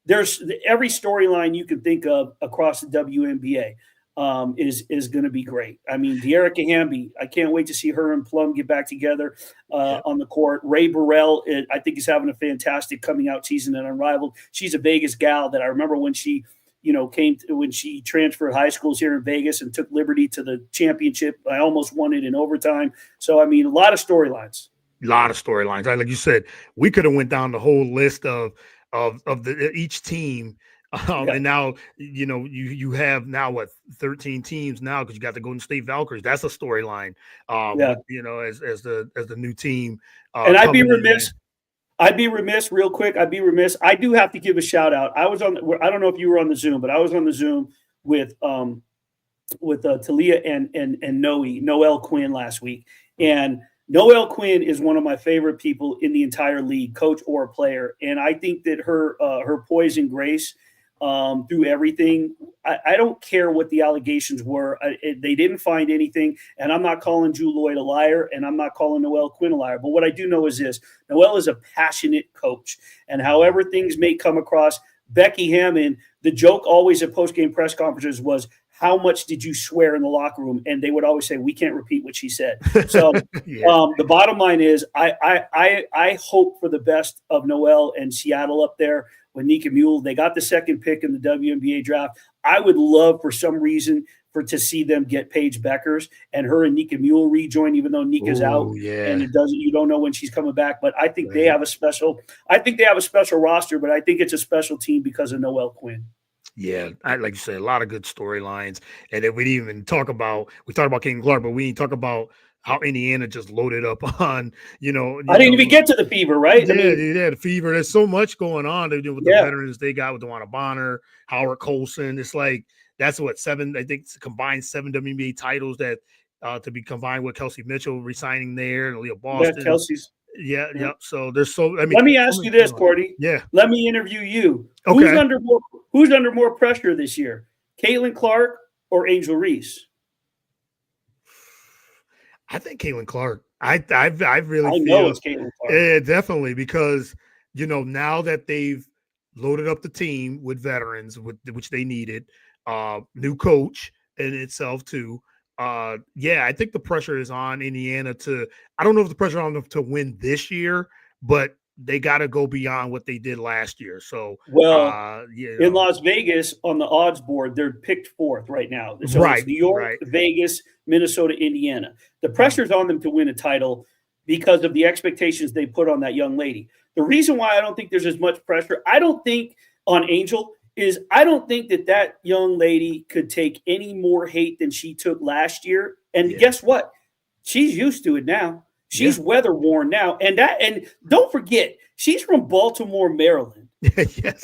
B: there's every storyline you can think of across the WNBA is going to be great. I mean, De'Erica Hamby, I can't wait to see her and Plum get back together on the court. Ray Burrell, I think, is having a fantastic coming out season and Unrivaled. She's a Vegas gal that I remember when she, when she transferred high schools here in Vegas and took Liberty to the championship. I almost won it in overtime. So, I mean, a lot of storylines.
A: Like you said, we could have went down the whole list of each team. And now, you have now what 13 teams now because you got the Golden State Valkyries. That's a storyline. As the new team.
B: And I'd be remiss real quick. I do have to give a shout out. I don't know if you were on the Zoom, but I was on the Zoom with Talia and Noelle Quinn last week. And Noelle Quinn is one of my favorite people in the entire league, coach or player. And I think that her poise and grace through everything, I don't care what the allegations were. They didn't find anything. And I'm not calling Jewel Lloyd a liar, and I'm not calling Noelle Quinn a liar. But what I do know is this. Noelle is a passionate coach. And however things may come across, Becky Hammond, the joke always at post-game press conferences was, how much did you swear in the locker room? And they would always say, we can't repeat what she said. So the bottom line is I hope for the best of Noelle and Seattle up there with Nika Mule. They got the second pick in the WNBA draft. I would love for some reason to see them get Paige Beckers and her and Nika Mule rejoin, even though Nika's out and you don't know when she's coming back. But I think they have a special roster, but I think it's a special team because of Noelle Quinn.
A: Yeah, like you said, a lot of good storylines. And then we didn't even talk about Caitlin Clark, but we didn't talk about how Indiana just loaded up on, I
B: didn't even get to the Fever, right?
A: Yeah, the Fever. There's so much going on with the veterans they got with DeWanna Bonner, Howard Colson. It's like that's what combined 7 WNBA titles that to be combined with Kelsey Mitchell resigning there and Leah Boston.
B: Yeah, Kelsey's.
A: Yeah. So there's let
B: me ask you this, Cordy.
A: Yeah.
B: Let me interview you.
A: Okay.
B: Who's under more pressure this year? Caitlin Clark or Angel Reese?
A: I think Caitlin Clark. I know
B: it's Caitlin Clark.
A: Yeah, definitely, because now that they've loaded up the team with veterans, which they needed, new coach in itself too. I think the pressure is on Indiana I don't know if the pressure on them to win this year, but they got to go beyond what they did last year. So,
B: in Las Vegas on the odds board, they're picked 4th right now. So it's New York, Vegas, Minnesota, Indiana. The pressure's on them to win a title because of the expectations they put on that young lady. The reason why I don't think there's as much pressure, I don't think on Angel, is I don't think that young lady could take any more hate than she took last year. And guess what? She's used to it now. She's weather worn now. And don't forget, she's from Baltimore, Maryland.
A: Yes.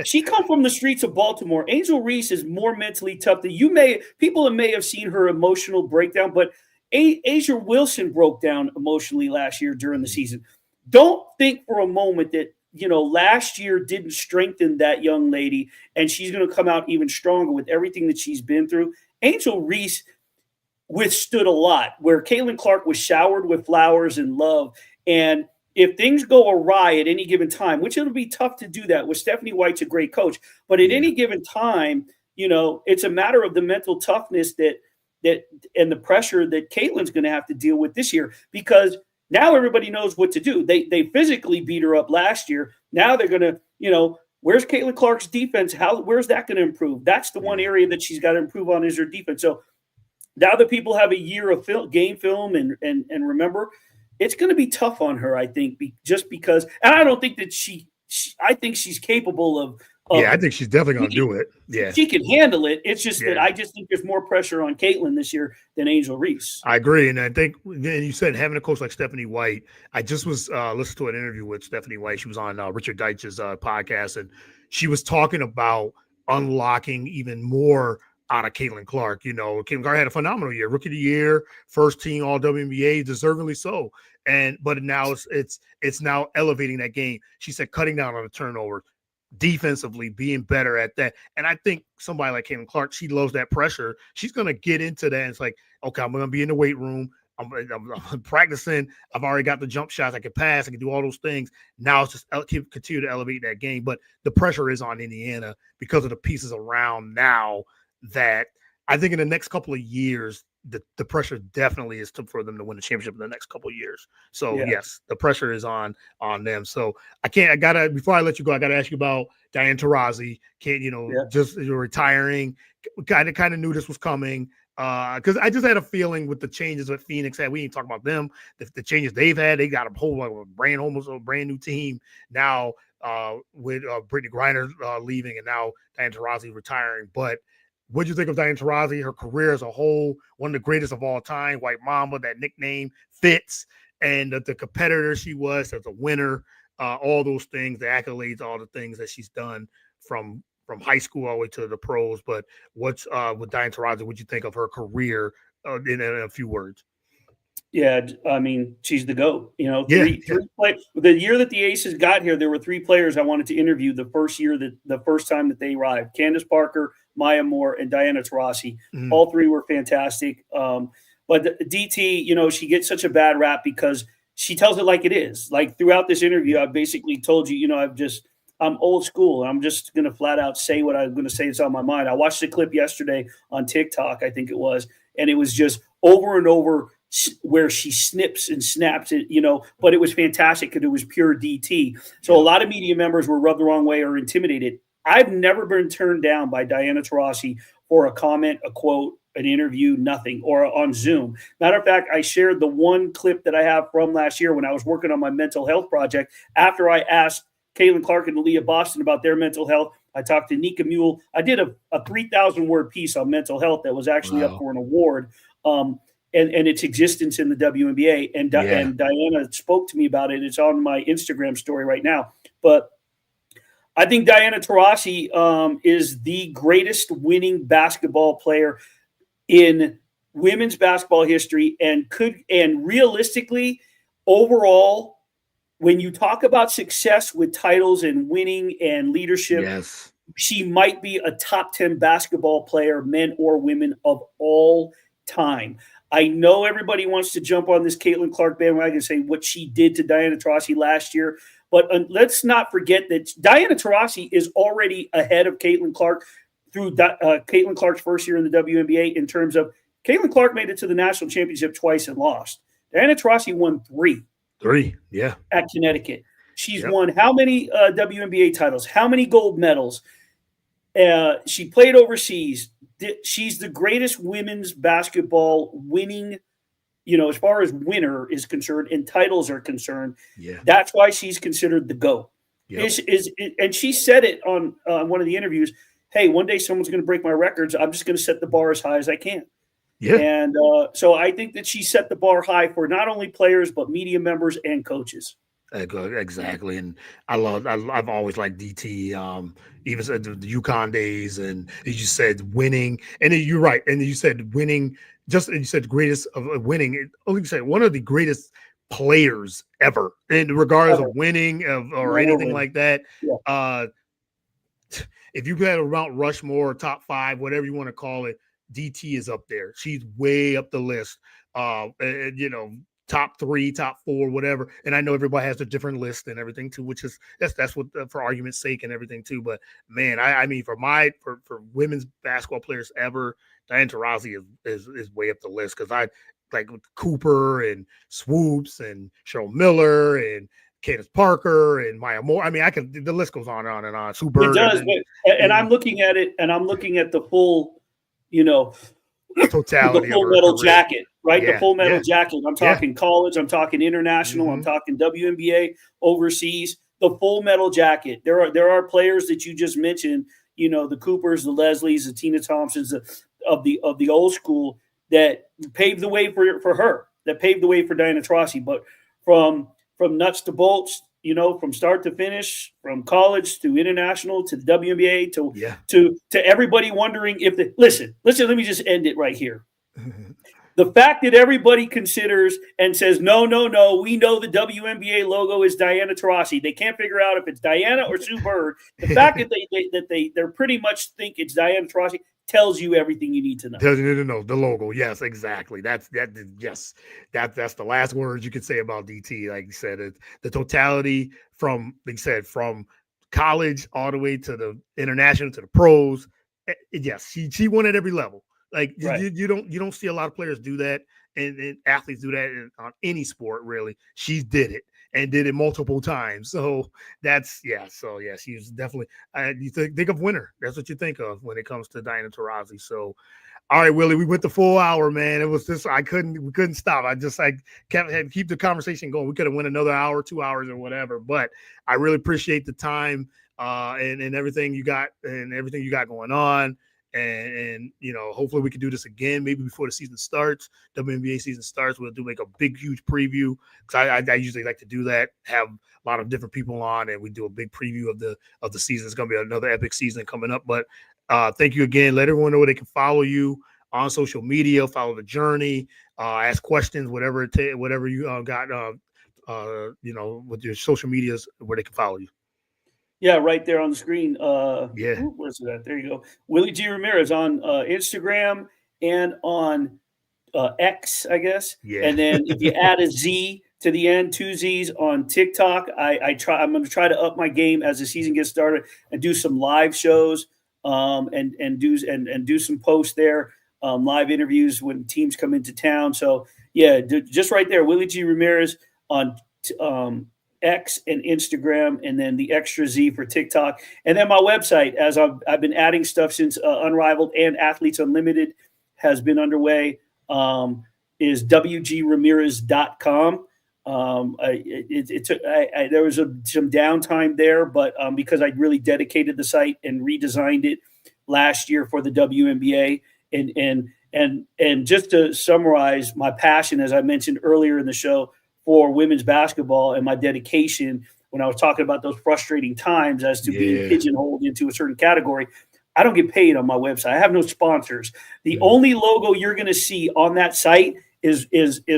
B: She come from the streets of Baltimore. Angel Reese is more mentally tough than people may have seen her emotional breakdown, but Asia Wilson broke down emotionally last year during the season. Don't think for a moment that last year didn't strengthen that young lady, and she's going to come out even stronger with everything that she's been through. Angel Reese withstood a lot, where Caitlin Clark was showered with flowers and love. And if things go awry at any given time, which it'll be tough to do that with Stephanie White's a great coach, but at any given time, it's a matter of the mental toughness that and the pressure that Caitlin's going to have to deal with this year, because now everybody knows what to do. They physically beat her up last year. Now they're going to, where's Caitlin Clark's defense? Where's that going to improve? That's the one area that she's got to improve on is her defense. So now that people have a year of game film and remember, it's going to be tough on her, I think, just because. And I don't think that I think she's capable
A: Yeah, I
B: of
A: think she's definitely going to do it. Yeah.
B: she can handle it. It's just that
A: Yeah.
B: I just think there's more pressure on Caitlin this year than Angel Reese.
A: I agree. And I think then you said having a coach like Stephanie White. I just was listening to an interview with Stephanie White. She was on Richard Deitch's podcast, and she was talking about unlocking even more out of Caitlin Clark. You know, Caitlin Clark had a phenomenal year, rookie of the year, first team All WNBA, deservingly so. But now it's now elevating that game. She said cutting down on the turnover, defensively being better at that. And I think somebody like Caitlin Clark, she loves that pressure. She's going to get into that. And it's like, okay, I'm going to be in the weight room. I'm practicing. I've already got the jump shots. I can pass. I can do all those things. Now it's just continue to elevate that game. But the pressure is on Indiana because of the pieces around now that I think in the next couple of years, the pressure definitely is for them to win the championship in the next couple of years. So yes, the pressure is on them. So before I let you go, I gotta ask you about Diana Taurasi. Just retiring. Kind of knew this was coming. Because I just had a feeling with the changes that Phoenix had. We ain't talking about them. The changes they've had, they got a whole brand new team now with Brittany Griner leaving and now Diana Taurasi retiring. But what do you think of Diana Taurasi? Her career as a whole, one of the greatest of all time. White Mamba, that nickname fits, and the competitor she was as a winner. All those things, the accolades, all the things that she's done from high school all the way to the pros. But what's with Diana Taurasi? What you think of her career in a few words?
B: Yeah, I mean, she's the GOAT. You know, the year that the Aces got here, there were 3 players I wanted to interview the first time that they arrived: Candace Parker, Maya Moore, and Diana Taurasi. All 3 were fantastic. But DT, you know, she gets such a bad rap because she tells it like it is. Like throughout this interview, I basically told you, you know, I'm old school. I'm just going to flat out say what I'm going to say that's on my mind. I watched the clip yesterday on TikTok, I think it was, and it was just over and over where she snips and snaps it, you know, but it was fantastic because it was pure DT. So a lot of media members were rubbed the wrong way or intimidated. I've never been turned down by Diana Taurasi for a comment, a quote, an interview, nothing, or on Zoom. Matter of fact, I shared the one clip that I have from last year when I was working on my mental health project. After I asked Caitlin Clark and Leah Boston about their mental health, I talked to Nika Mule. I did a 3,000-word piece on mental health that was actually up for an award. And its existence in the WNBA. And Diana spoke to me about it. It's on my Instagram story right now. But I think Diana Taurasi is the greatest winning basketball player in women's basketball history, and realistically, overall, when you talk about success with titles and winning and leadership, she might be a top 10 basketball player, men or women, of all time. I know everybody wants to jump on this Caitlin Clark bandwagon and say what she did to Diana Taurasi last year, but let's not forget that Diana Taurasi is already ahead of Caitlin Clark through Caitlin Clark's first year in the WNBA in terms of Caitlin Clark made it to the national championship twice and lost. Diana Taurasi won 3.
A: 3, yeah.
B: At Connecticut. She's won how many WNBA titles? How many gold medals? She played overseas. She's the greatest women's basketball winning, you know, as far as winner is concerned and titles are concerned.
A: Yeah.
B: That's why she's considered the GOAT. Yep. And she said it on one of the interviews. Hey, one day someone's going to break my records. I'm just going to set the bar as high as I can.
A: Yeah.
B: And so I think that she set the bar high for not only players, but media members and coaches.
A: Exactly. And I've always liked DT, even said the UConn days, and as you said, winning. And you're right. And you said winning, you said greatest of winning. You said one of the greatest players ever, in regards of winning or anything like that. Yeah. If you had a Mount Rushmore, top 5, whatever you want to call it, DT is up there. She's way up the list. You know, top 3, top 4, whatever. And I know everybody has a different list and everything too, which is that's what for argument's sake and everything too. But man, I mean, for women's basketball players ever, Diana Taurasi is way up the list, because I like with Cooper and Swoops and Cheryl Miller and Candace Parker and Maya Moore. I mean, the list goes on and on.
B: It does, and I'm looking at it, and I'm looking at the full, you know, the
A: totality of
B: full
A: her
B: metal
A: career.
B: jacket, right? The
A: Yeah,
B: full metal
A: yeah,
B: jacket. I'm
A: yeah.
B: talking college, I'm talking international, I'm talking WNBA, overseas, the full metal jacket. There are players that you just mentioned, the Coopers, the Leslies, the Tina Thompsons of the old school that paved the way for her, that paved the way for Diana Taurasi. But from nuts to bolts, from start to finish, from college to international to the WNBA
A: Yeah.
B: to everybody wondering if listen, let me just end it right here. The fact that everybody considers and says, no, no, no, we know the WNBA logo is Diana Taurasi. They can't figure out if it's Diana or Sue Bird. The fact that they're pretty much think it's Diana Taurasi tells you everything you need to know.
A: No, the logo. Yes, exactly. That's the last words you could say about DT. Like you said, the totality from, like you said, from college all the way to the international to the pros. Yes, she won at every level. Like
B: Right.
A: you don't see a lot of players do that, and athletes do that on any sport really. She did it and did it multiple times. So So yeah, she was definitely. You think of winner. That's what you think of when it comes to Diana Taurasi. So, all right, Willie, we went the full hour, man. It was just we couldn't stop. I just had to keep the conversation going. We could have went another hour, 2 hours, or whatever. But I really appreciate the time and everything you got going on. And hopefully we can do this again, maybe before the season starts. WNBA season starts, we'll make a big, huge preview, because I usually like to do that. Have a lot of different people on, and we do a big preview of the season. It's going to be another epic season coming up. But thank you again. Let everyone know where they can follow you on social media. Follow the journey. Ask questions, whatever you got. With your social medias, where they can follow you.
B: Yeah, right there on the screen.
A: Yeah.
B: Where's it at? There you go. Willie G. Ramierz on Instagram and on X, I guess.
A: Yeah.
B: And then if you add a Z to the end, 2 Z's on TikTok, I'm going to try to up my game as the season gets started and do some live shows, and do some posts there, live interviews when teams come into town. So yeah, just right there, Willie G. Ramierz on X and Instagram, and then the extra Z for TikTok. And then my website, as I've been adding stuff since Unrivaled and Athletes Unlimited has been underway, is wgramirez.com. There was some downtime there, but because I really dedicated the site and redesigned it last year for the WNBA. And just to summarize my passion, as I mentioned earlier in the show, for women's basketball and my dedication when I was talking about those frustrating times as to being pigeonholed into a certain category, I don't get paid on my website. I have no sponsors. The only logo you're going to see on that site is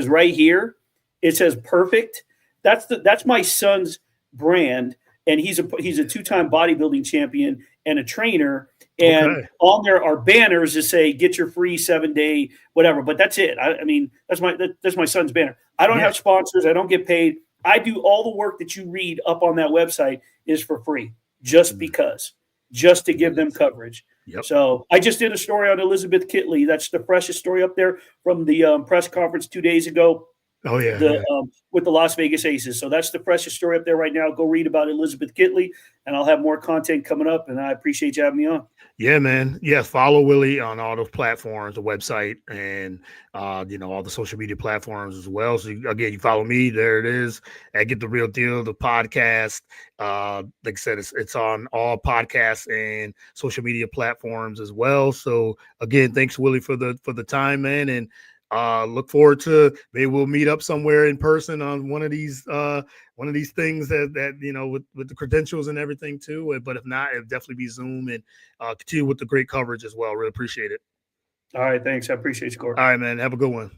B: right here. It says Perfect. That's my son's brand, and he's a 2-time bodybuilding champion and a trainer. And on there are banners that say "Get your free 7-day whatever." But that's it. I mean, that's my son's banner. I don't have sponsors. I don't get paid. I do all the work that you read up on that website is for free, just because, just to give them coverage.
A: Yep.
B: So I just did a story on Elizabeth Kitley. That's the freshest story up there from the press conference 2 days ago.
A: Oh yeah,
B: with the Las Vegas Aces. So that's the freshest story up there right now. Go read about Elizabeth Kitley, and I'll have more content coming up. And I appreciate you having me on.
A: Yeah, man. Yeah, follow Willie on all those platforms, the website, and all the social media platforms as well. So you follow me. There it is. I Get the Real Deal, the podcast. Like I said, it's on all podcasts and social media platforms as well. So again, thanks Willie for the time, man, and look forward to maybe we'll meet up somewhere in person on one of these things that with the credentials and everything too. But if not, it'll definitely be Zoom, and continue with the great coverage as well. Really appreciate it.
B: All right, thanks. I appreciate you, Corey.
A: All right, man. Have a good one.